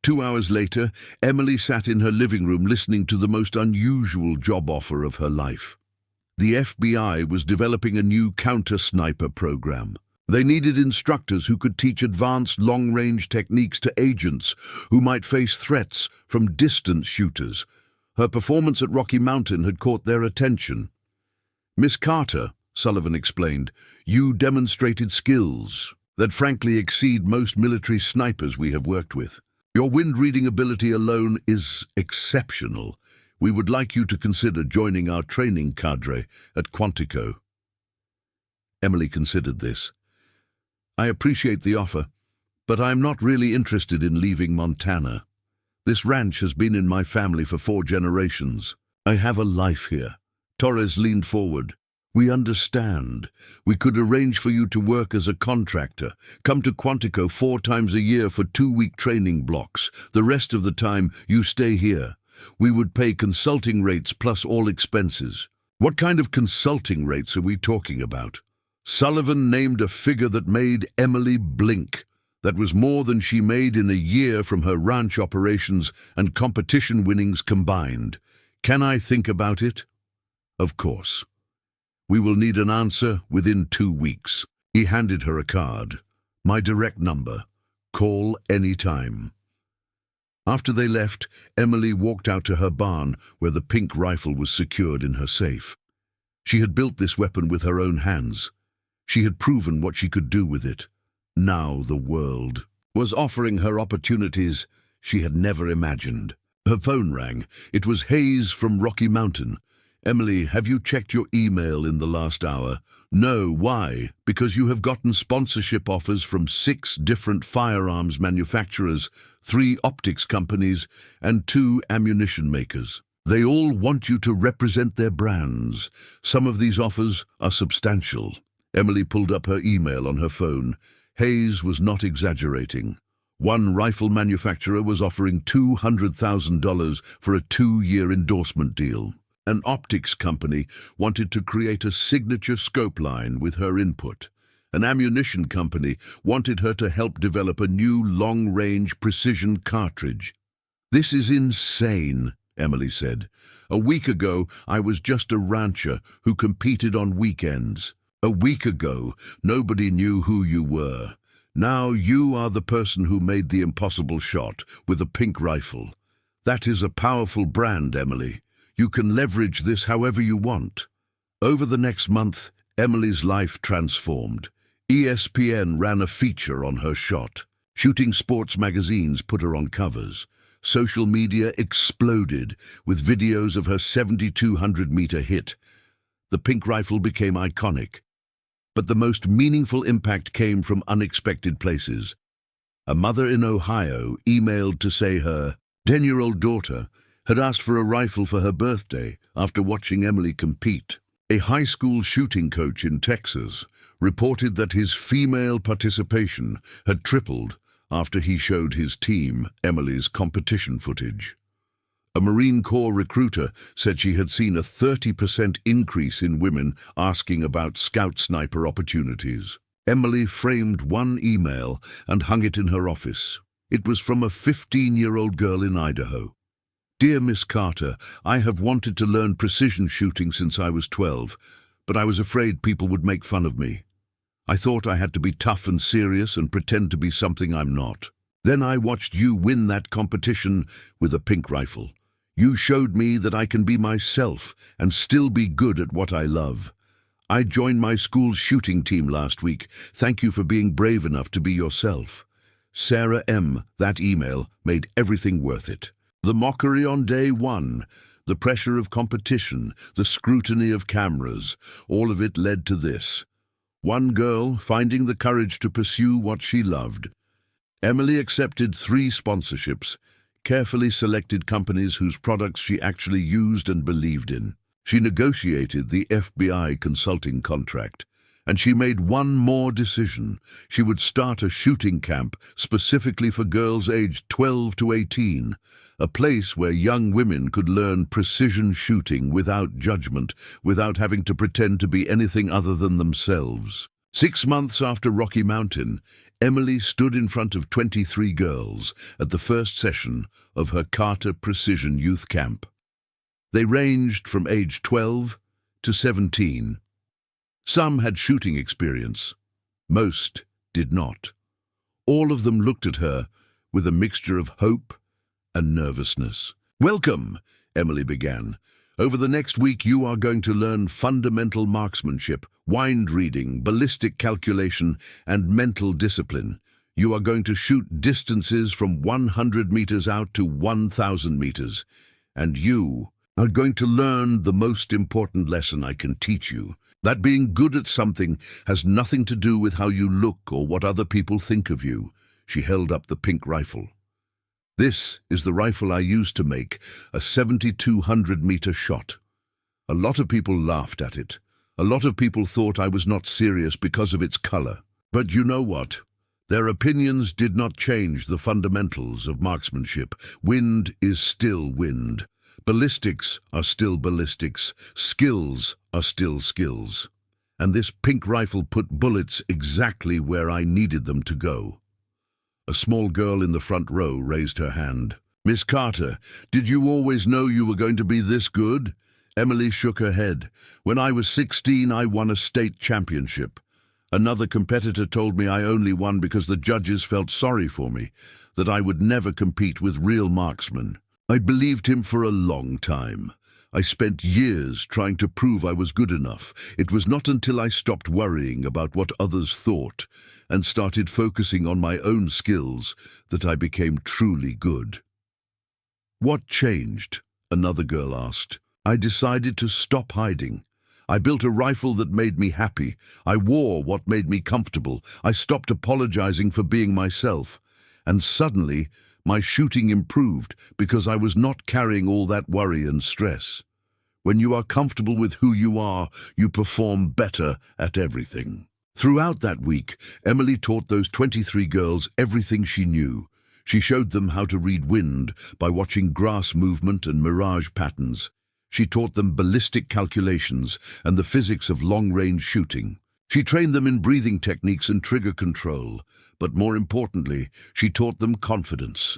2 hours later, Emily sat in her living room listening to the most unusual job offer of her life. The FBI was developing a new counter-sniper program. They needed instructors who could teach advanced long-range techniques to agents who might face threats from distant shooters. Her performance at Rocky Mountain had caught their attention. Miss Carter, Sullivan explained, you demonstrated skills that frankly exceed most military snipers we have worked with. Your wind-reading ability alone is exceptional. We would like you to consider joining our training cadre at Quantico. Emily considered this. I appreciate the offer, but I am not really interested in leaving Montana. This ranch has been in my family for 4 generations. I have a life here. Torres leaned forward. We understand. We could arrange for you to work as a contractor. Come to Quantico 4 times a year for 2-week training blocks. The rest of the time, you stay here. We would pay consulting rates plus all expenses. What kind of consulting rates are we talking about? Sullivan named a figure that made Emily blink. That was more than she made in a year from her ranch operations and competition winnings combined. Can I think about it? Of course. We will need an answer within 2 weeks. He handed her a card. My direct number. Call any time. After they left, Emily walked out to her barn where the pink rifle was secured in her safe. She had built this weapon with her own hands. She had proven what she could do with it. Now the world was offering her opportunities she had never imagined. Her phone rang. It was Hayes from Rocky Mountain. Emily, have you checked your email in the last hour? No, why? Because you have gotten sponsorship offers from 6 different firearms manufacturers, 3 optics companies, and 2 ammunition makers. They all want you to represent their brands. Some of these offers are substantial. Emily pulled up her email on her phone. Hayes was not exaggerating. One rifle manufacturer was offering $200,000 for a 2-year endorsement deal. An optics company wanted to create a signature scope line with her input. An ammunition company wanted her to help develop a new long-range precision cartridge. "This is insane," Emily said. "A week ago, I was just a rancher who competed on weekends. A week ago, nobody knew who you were. Now you are the person who made the impossible shot with a pink rifle. That is a powerful brand, Emily. You can leverage this however you want." Over the next month, Emily's life transformed. ESPN ran a feature on her shot. Shooting sports magazines put her on covers. Social media exploded with videos of her 7,200-meter hit. The pink rifle became iconic. But the most meaningful impact came from unexpected places. A mother in Ohio emailed to say her 10-year-old daughter had asked for a rifle for her birthday after watching Emily compete. A high school shooting coach in Texas reported that his female participation had tripled after he showed his team Emily's competition footage. A Marine Corps recruiter said she had seen a 30% increase in women asking about scout sniper opportunities. Emily framed one email and hung it in her office. It was from a 15-year-old girl in Idaho. "Dear Miss Carter, I have wanted to learn precision shooting since I was 12, but I was afraid people would make fun of me. I thought I had to be tough and serious and pretend to be something I'm not. Then I watched you win that competition with a pink rifle. You showed me that I can be myself and still be good at what I love. I joined my school's shooting team last week. Thank you for being brave enough to be yourself. Sarah M." That email made everything worth it. The mockery on day one, the pressure of competition, the scrutiny of cameras, all of it led to this. One girl finding the courage to pursue what she loved. Emily accepted 3 sponsorships, carefully selected companies whose products she actually used and believed in. She negotiated the FBI consulting contract, and she made one more decision. She would start a shooting camp specifically for girls aged 12 to 18, a place where young women could learn precision shooting without judgment, without having to pretend to be anything other than themselves. 6 months after Rocky Mountain, Emily stood in front of 23 girls at the first session of her Carter Precision Youth Camp. They ranged from age 12 to 17. Some had shooting experience. Most did not. All of them looked at her with a mixture of hope and nervousness. "Welcome," Emily began. "Over the next week you are going to learn fundamental marksmanship, wind reading, ballistic calculation, and mental discipline. You are going to shoot distances from 100 meters out to 1,000 meters. And you are going to learn the most important lesson I can teach you, that being good at something has nothing to do with how you look or what other people think of you." She held up the pink rifle. "This is the rifle I used to make a 7,200-meter shot. A lot of people laughed at it. A lot of people thought I was not serious because of its color. But you know what? Their opinions did not change the fundamentals of marksmanship. Wind is still wind. Ballistics are still ballistics. Skills are still skills. And this pink rifle put bullets exactly where I needed them to go." A small girl in the front row raised her hand. "Miss Carter, did you always know you were going to be this good?" Emily shook her head. "When I was 16, I won a state championship. Another competitor told me I only won because the judges felt sorry for me, that I would never compete with real marksmen. I believed him for a long time. I spent years trying to prove I was good enough. It was not until I stopped worrying about what others thought and started focusing on my own skills that I became truly good." "What changed?" another girl asked. "I decided to stop hiding. I built a rifle that made me happy. I wore what made me comfortable. I stopped apologizing for being myself. And suddenly, my shooting improved because I was not carrying all that worry and stress. When you are comfortable with who you are, you perform better at everything." Throughout that week, Emily taught those 23 girls everything she knew. She showed them how to read wind by watching grass movement and mirage patterns. She taught them ballistic calculations and the physics of long-range shooting. She trained them in breathing techniques and trigger control, but more importantly, she taught them confidence.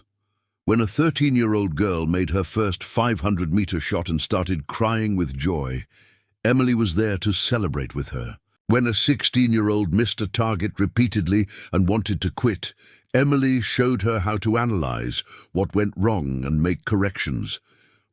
When a 13-year-old girl made her first 500-meter shot and started crying with joy, Emily was there to celebrate with her. When a 16-year-old missed a target repeatedly and wanted to quit, Emily showed her how to analyze what went wrong and make corrections.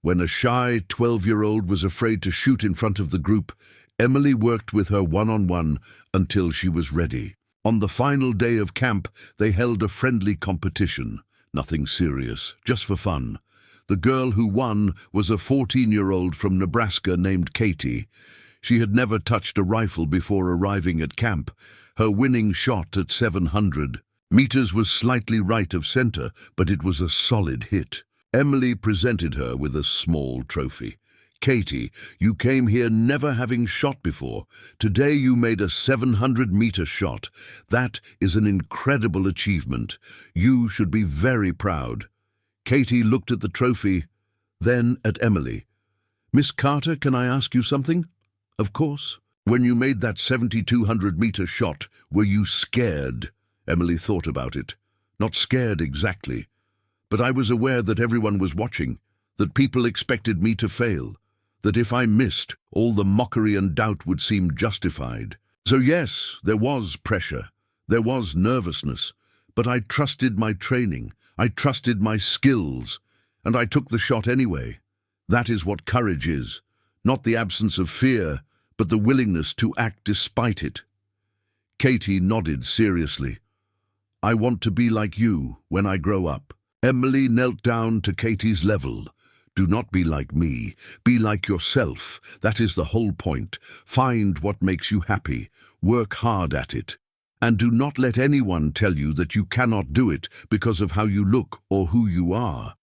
When a shy 12-year-old was afraid to shoot in front of the group, Emily worked with her one-on-one until she was ready. On the final day of camp, they held a friendly competition. Nothing serious, just for fun. The girl who won was a 14-year-old from Nebraska named Katie. She had never touched a rifle before arriving at camp. Her winning shot at 700 meters was slightly right of center, but it was a solid hit. Emily presented her with a small trophy. Katie, you came here never having shot before. Today you made a 700-meter shot. That is an incredible achievement. You should be very proud. Katie looked at the trophy, then at Emily. Miss Carter, can I ask you something? Of course. When you made that 7,200-meter shot, were you scared? Emily thought about it. Not scared exactly, but I was aware that everyone was watching, that people expected me to fail, that if I missed, all the mockery and doubt would seem justified. So yes, there was pressure, there was nervousness, but I trusted my training, I trusted my skills, and I took the shot anyway. That is what courage is, not the absence of fear, but the willingness to act despite it. Katie nodded seriously. I want to be like you when I grow up. Emily knelt down to Katie's level. Do not be like me. Be like yourself. That is the whole point. Find what makes you happy. Work hard at it. And do not let anyone tell you that you cannot do it because of how you look or who you are.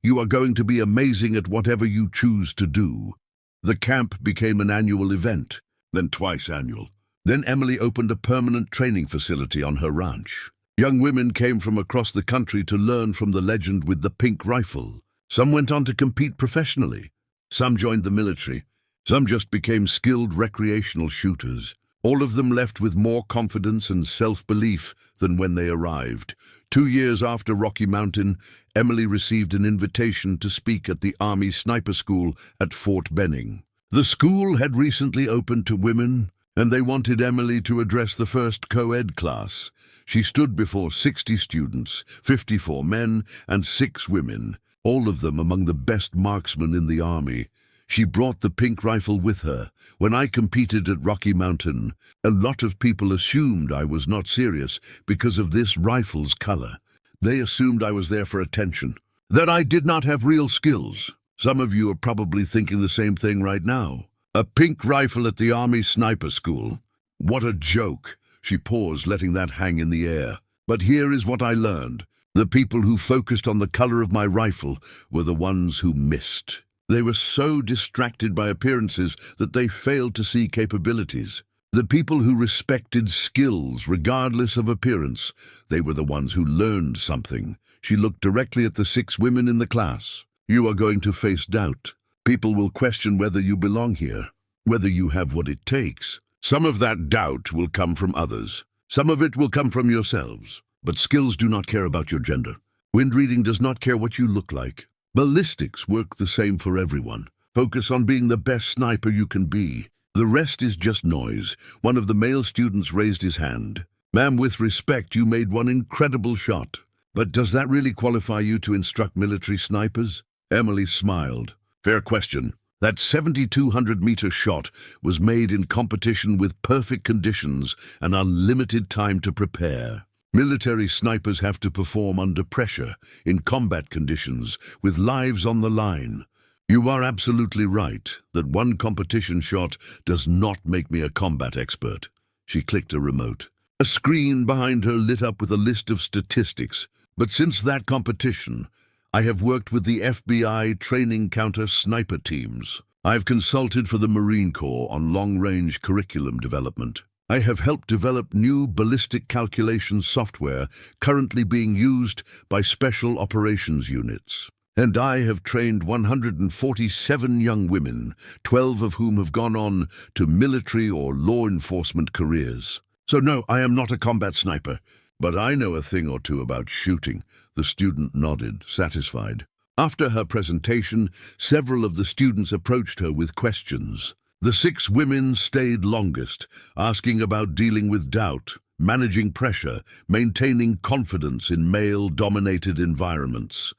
You are going to be amazing at whatever you choose to do. The camp became an annual event, then twice annual. Then Emily opened a permanent training facility on her ranch. Young women came from across the country to learn from the legend with the pink rifle. Some went on to compete professionally. Some joined the military. Some just became skilled recreational shooters. All of them left with more confidence and self-belief than when they arrived. 2 years after Rocky Mountain, Emily received an invitation to speak at the Army Sniper School at Fort Benning. The school had recently opened to women, and they wanted Emily to address the first co-ed class. She stood before 60 students, 54 men and 6 women, all of them among the best marksmen in the Army. She brought the pink rifle with her. When I competed at Rocky Mountain, a lot of people assumed I was not serious because of this rifle's color. They assumed I was there for attention, that I did not have real skills. Some of you are probably thinking the same thing right now. A pink rifle at the Army Sniper School? What a joke. She paused, letting that hang in the air. But here is what I learned. The people who focused on the color of my rifle were the ones who missed. They were so distracted by appearances that they failed to see capabilities. The people who respected skills regardless of appearance, they were the ones who learned something. She looked directly at the 6 women in the class. You are going to face doubt. People will question whether you belong here, whether you have what it takes. Some of that doubt will come from others. Some of it will come from yourselves. But skills do not care about your gender. Wind reading does not care what you look like. Ballistics work the same for everyone. Focus on being the best sniper you can be. The rest is just noise. One of the male students raised his hand. Ma'am, with respect, you made one incredible shot. But does that really qualify you to instruct military snipers? Emily smiled. Fair question. That 7,200-meter shot was made in competition with perfect conditions and unlimited time to prepare. Military snipers have to perform under pressure, in combat conditions, with lives on the line. You are absolutely right that one competition shot does not make me a combat expert. She clicked a remote. A screen behind her lit up with a list of statistics. But since that competition, I have worked with the FBI training counter sniper teams. I've consulted for the Marine Corps on long-range curriculum development. I have helped develop new ballistic calculation software currently being used by special operations units. And I have trained 147 young women, 12 of whom have gone on to military or law enforcement careers. So no, I am not a combat sniper, but I know a thing or two about shooting." The student nodded, satisfied. After her presentation, several of the students approached her with questions. The 6 women stayed longest, asking about dealing with doubt, managing pressure, maintaining confidence in male-dominated environments.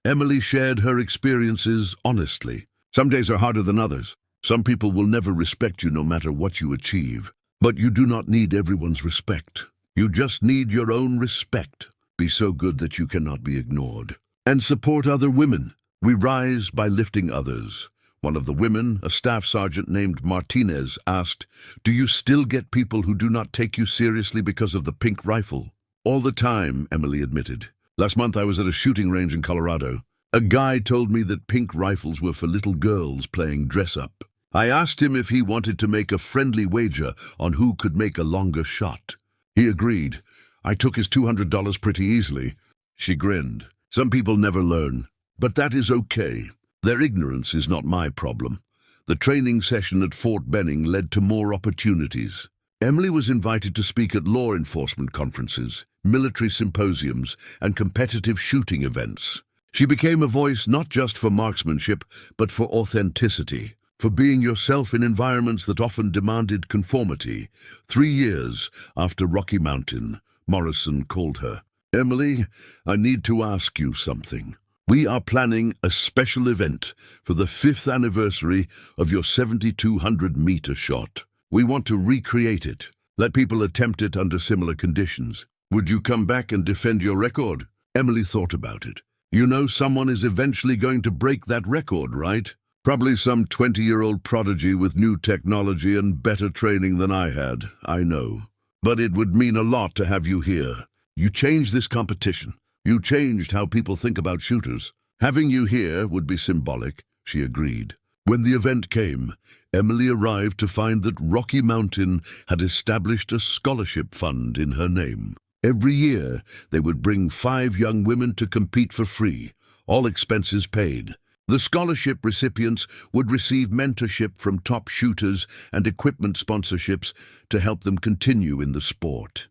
Emily shared her experiences honestly. "Some days are harder than others. Some people will never respect you no matter what you achieve. But you do not need everyone's respect. You just need your own respect. Be so good that you cannot be ignored. And support other women. We rise by lifting others." One of the women, a staff sergeant named Martinez, asked, "Do you still get people who do not take you seriously because of the pink rifle?" "All the time," Emily admitted. "Last month I was at a shooting range in Colorado. A guy told me that pink rifles were for little girls playing dress-up. I asked him if he wanted to make a friendly wager on who could make a longer shot. He agreed. I took his $200 pretty easily." She grinned. "Some people never learn, but that is okay. Their ignorance is not my problem." The training session at Fort Benning led to more opportunities. Emily was invited to speak at law enforcement conferences, military symposiums, and competitive shooting events. She became a voice not just for marksmanship, but for authenticity, for being yourself in environments that often demanded conformity. 3 years after Rocky Mountain, Morrison called her. "Emily, I need to ask you something. We are planning a special event for the 5th anniversary of your 7,200-meter shot. We want to recreate it, let people attempt it under similar conditions. Would you come back and defend your record?" Emily thought about it. "You know someone is eventually going to break that record, right? Probably some 20-year-old prodigy with new technology and better training than I had, I know. But it would mean a lot to have you here. You changed this competition. You changed how people think about shooters. Having you here would be symbolic," she agreed. When the event came, Emily arrived to find that Rocky Mountain had established a scholarship fund in her name. Every year, they would bring 5 young women to compete for free, all expenses paid. The scholarship recipients would receive mentorship from top shooters and equipment sponsorships to help them continue in the sport.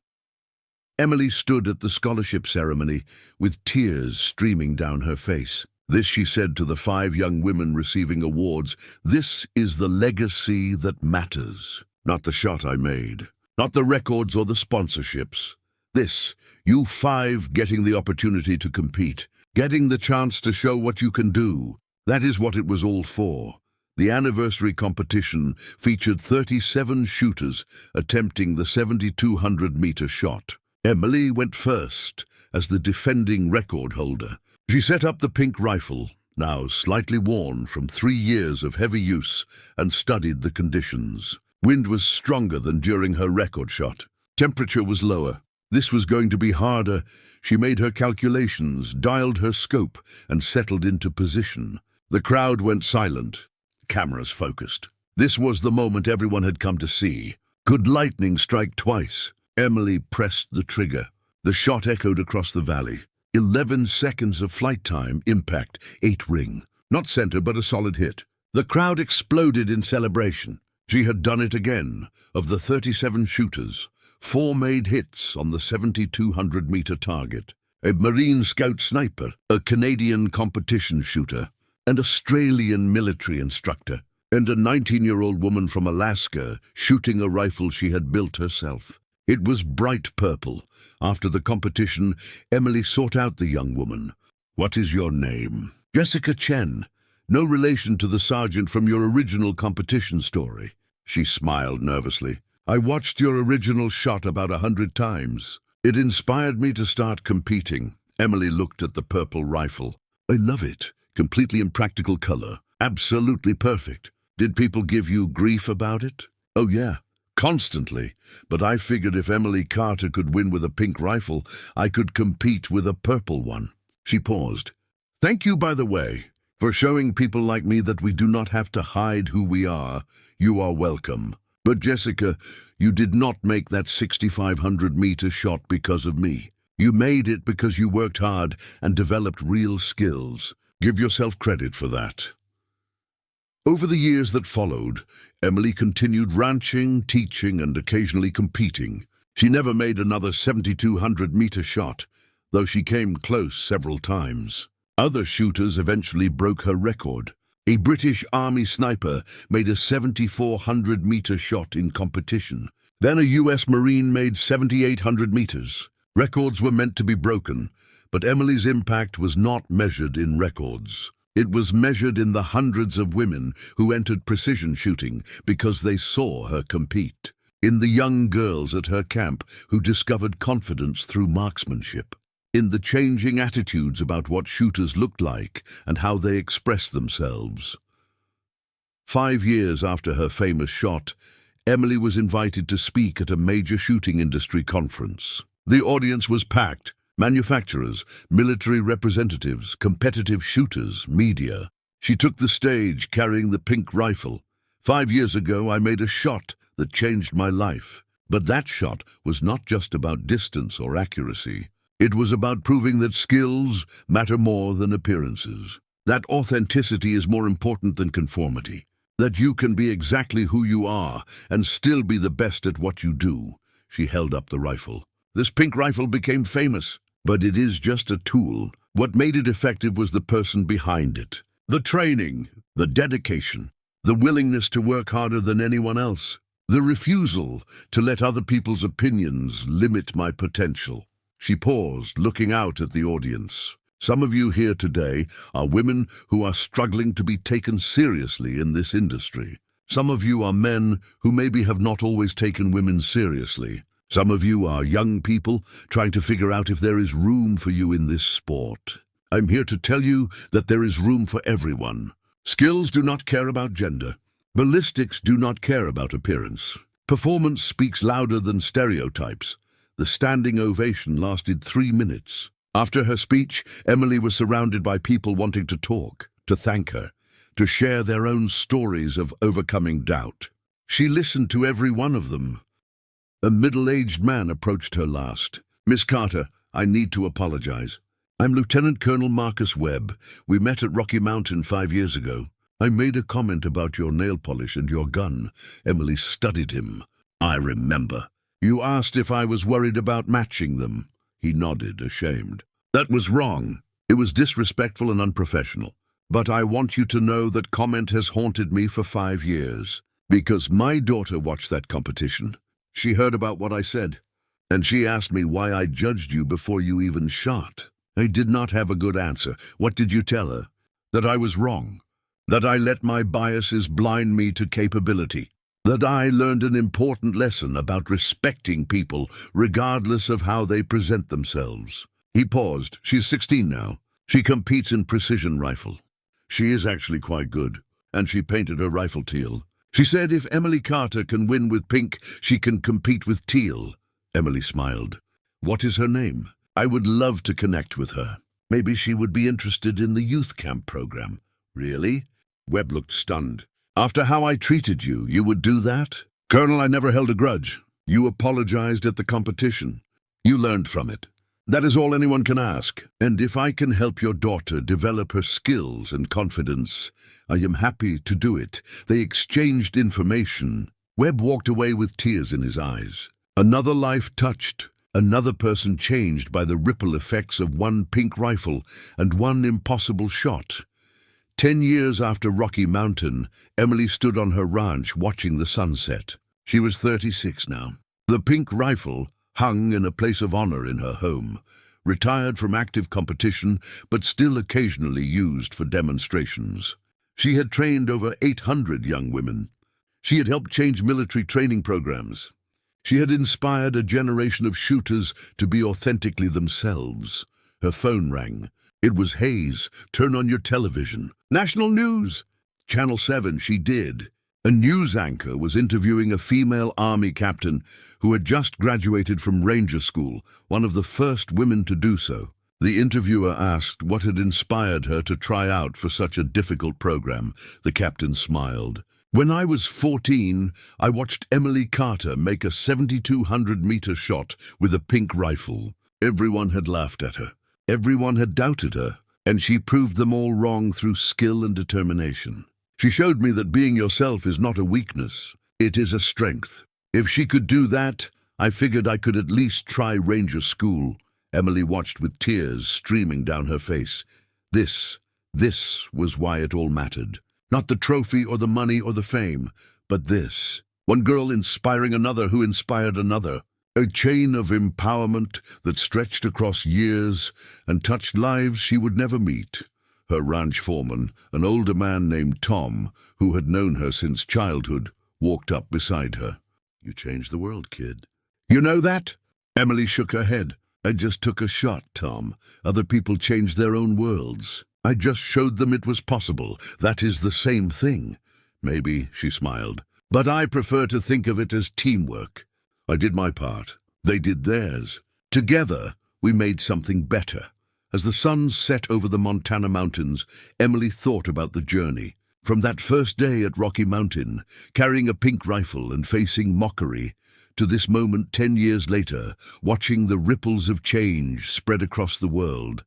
Emily stood at the scholarship ceremony with tears streaming down her face. This, she said to the 5 young women receiving awards, "This is the legacy that matters. Not the shot I made, not the records or the sponsorships. This, you 5 getting the opportunity to compete, getting the chance to show what you can do. That is what it was all for." The anniversary competition featured 37 shooters attempting the 7,200-meter shot. Emily went first as the defending record holder. She set up the pink rifle, now slightly worn from 3 years of heavy use, and studied the conditions. Wind was stronger than during her record shot. Temperature was lower. This was going to be harder. She made her calculations, dialed her scope, and settled into position. The crowd went silent. Cameras focused. This was the moment everyone had come to see. Could lightning strike twice? Emily pressed the trigger. The shot echoed across the valley. 11 seconds of flight time, impact, 8 ring. Not center, but a solid hit. The crowd exploded in celebration. She had done it again. Of the 37 shooters, 4 made hits on the 7,200-meter target. A Marine Scout sniper, a Canadian competition shooter, an Australian military instructor, and a 19-year-old woman from Alaska shooting a rifle she had built herself. It was bright purple. After the competition, Emily sought out the young woman. "What is your name?" "Jessica Chen. No relation to the sergeant from your original competition story." She smiled nervously. "I watched your original shot about 100 times. It inspired me to start competing." Emily looked at the purple rifle. "I love it. Completely impractical color. Absolutely perfect. Did people give you grief about it?" "Oh yeah. Constantly, but I figured if Emily Carter could win with a pink rifle, I could compete with a purple one." She paused. "Thank you, by the way, for showing people like me that we do not have to hide who we are. You are welcome. But Jessica, you did not make that 6,500-meter shot because of me. You made it because you worked hard and developed real skills. Give yourself credit for that. Over the years that followed, Emily continued ranching, teaching, and occasionally competing. She never made another 7,200-meter shot, though she came close several times. Other shooters eventually broke her record. A British Army sniper made a 7,400-meter shot in competition. Then a US Marine made 7,800 meters. Records were meant to be broken, but Emily's impact was not measured in records. It was measured in the hundreds of women who entered precision shooting because they saw her compete. In the young girls at her camp who discovered confidence through marksmanship. In the changing attitudes about what shooters looked like and how they expressed themselves. 5 years after her famous shot, Emily was invited to speak at a major shooting industry conference. The audience was packed. Manufacturers, military representatives, competitive shooters, media. She took the stage carrying the pink rifle. 5 years ago, I made a shot that changed my life. But that shot was not just about distance or accuracy. It was about proving that skills matter more than appearances. That authenticity is more important than conformity. That you can be exactly who you are and still be the best at what you do. She held up the rifle. This pink rifle became famous. But it is just a tool. What made it effective was the person behind it. The training, the dedication, the willingness to work harder than anyone else. The refusal to let other people's opinions limit my potential. She paused, looking out at the audience. Some of you here today are women who are struggling to be taken seriously in this industry. Some of you are men who maybe have not always taken women seriously. Some of you are young people trying to figure out if there is room for you in this sport. I'm here to tell you that there is room for everyone. Skills do not care about gender. Ballistics do not care about appearance. Performance speaks louder than stereotypes. The standing ovation lasted 3 minutes. After her speech, Emily was surrounded by people wanting to talk, to thank her, to share their own stories of overcoming doubt. She listened to every one of them. A middle-aged man approached her last. "Miss Carter, I need to apologize. I'm Lieutenant Colonel Marcus Webb. We met at Rocky Mountain 5 years ago. I made a comment about your nail polish and your gun." Emily studied him. "I remember. You asked if I was worried about matching them." He nodded, ashamed. "That was wrong. It was disrespectful and unprofessional. But I want you to know that comment has haunted me for 5 years. Because my daughter watched that competition. She heard about what I said, and she asked me why I judged you before you even shot. I did not have a good answer. What did you tell her? That I was wrong. That I let my biases blind me to capability. That I learned an important lesson about respecting people regardless of how they present themselves." He paused. "She's 16 now. She competes in precision rifle. She is actually quite good, and she painted her rifle teal. She said if Emily Carter can win with pink, she can compete with teal." Emily smiled. "What is her name? I would love to connect with her. Maybe she would be interested in the youth camp program." "Really?" Webb looked stunned. "After how I treated you, you would do that?" "Colonel, I never held a grudge. You apologized at the competition. You learned from it. That is all anyone can ask. And if I can help your daughter develop her skills and confidence, I am happy to do it." They exchanged information. Webb walked away with tears in his eyes. Another life touched, another person changed by the ripple effects of one pink rifle and one impossible shot. 10 years after Rocky Mountain, Emily stood on her ranch watching the sunset. She was 36 now. The pink rifle hung in a place of honor in her home, retired from active competition but still occasionally used for demonstrations. She had trained over 800 young women. She had helped change military training programs. She had inspired a generation of shooters to be authentically themselves. Her phone rang. It was Hayes. "Turn on your television." "National news!" Channel 7, she did. A news anchor was interviewing a female Army captain who had just graduated from Ranger School, one of the first women to do so. The interviewer asked what had inspired her to try out for such a difficult program. The captain smiled. "When I was 14, I watched Emily Carter make a 7,200-meter shot with a pink rifle. Everyone had laughed at her. Everyone had doubted her. and she proved them all wrong through skill and determination. She showed me that being yourself is not a weakness, it is a strength. If she could do that, I figured I could at least try Ranger School. Emily watched with tears streaming down her face. This was why it all mattered. Not the trophy or the money or the fame, but this. One girl inspiring another who inspired another. A chain of empowerment that stretched across years and touched lives she would never meet. Her ranch foreman, an older man named Tom, who had known her since childhood, walked up beside her. "You changed the world, kid." "You know that?" Emily shook her head. "I just took a shot, Tom. Other people changed their own worlds. I just showed them it was possible. That is the same thing." "Maybe," she smiled. "But I prefer to think of it as teamwork. I did my part. They did theirs. Together, we made something better." As the sun set over the Montana mountains, Emily thought about the journey. From that first day at Rocky Mountain, carrying a pink rifle and facing mockery, to this moment 10 years later, watching the ripples of change spread across the world.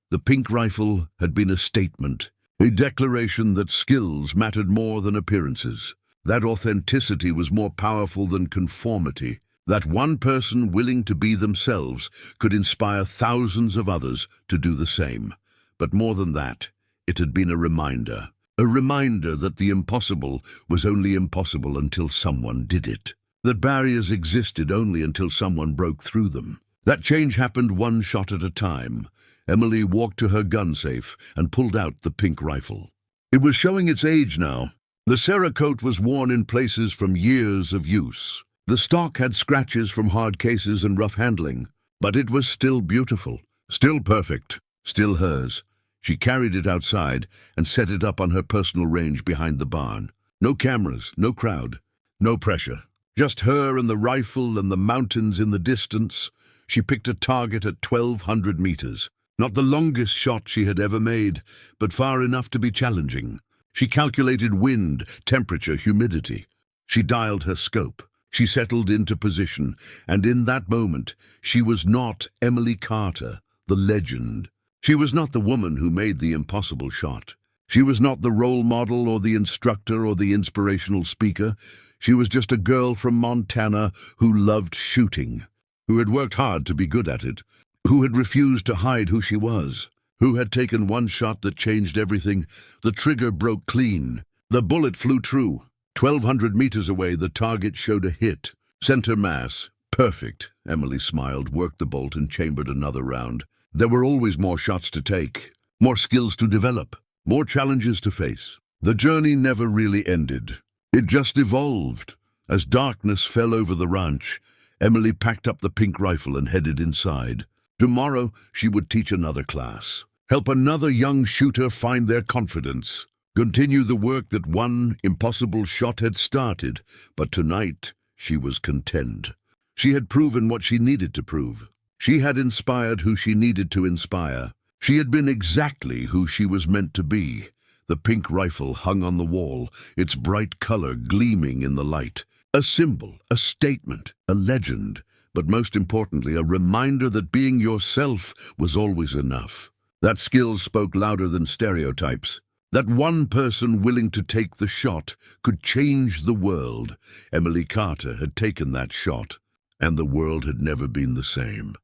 The pink rifle had been a statement, a declaration that skills mattered more than appearances. That authenticity was more powerful than conformity. That one person willing to be themselves could inspire thousands of others to do the same. But more than that, it had been a reminder that the impossible was only impossible until someone did it. That barriers existed only until someone broke through them. That change happened one shot at a time. Emily walked to her gun safe and pulled out the pink rifle. It was showing its age now. The cerakote was worn in places from years of use. The stock had scratches from hard cases and rough handling, but it was still beautiful, still perfect, still hers. She carried it outside and set it up on her personal range behind the barn. No cameras, no crowd, no pressure. Just her and the rifle and the mountains in the distance. She picked a target at 1,200 meters. Not the longest shot she had ever made, but far enough to be challenging. She calculated wind, temperature, humidity. She dialed her scope. She settled into position, and in that moment, she was not Emily Carter, the legend. She was not the woman who made the impossible shot. She was not the role model or the instructor or the inspirational speaker. She was just a girl from Montana who loved shooting, who had worked hard to be good at it, who had refused to hide who she was, who had taken one shot that changed everything. The trigger broke clean. The bullet flew true. 1,200 meters away, the target showed a hit. Center mass. Perfect. Emily smiled, worked the bolt, and chambered another round. There were always more shots to take, more skills to develop, more challenges to face. The journey never really ended. It just evolved. As darkness fell over the ranch, Emily packed up the pink rifle and headed inside. Tomorrow, she would teach another class, help another young shooter find their confidence, continue the work that one impossible shot had started. But tonight, she was content. She had proven what she needed to prove. She had inspired who she needed to inspire. She had been exactly who she was meant to be. The pink rifle hung on the wall, its bright color gleaming in the light. A symbol, a statement, a legend, but most importantly, a reminder that being yourself was always enough. That skill spoke louder than stereotypes. That one person willing to take the shot could change the world. Emily Carter had taken that shot, and the world had never been the same.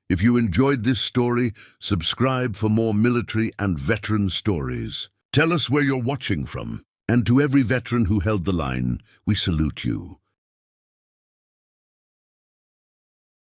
If you enjoyed this story, subscribe for more military and veteran stories. Tell us where you're watching from. And to every veteran who held the line, we salute you.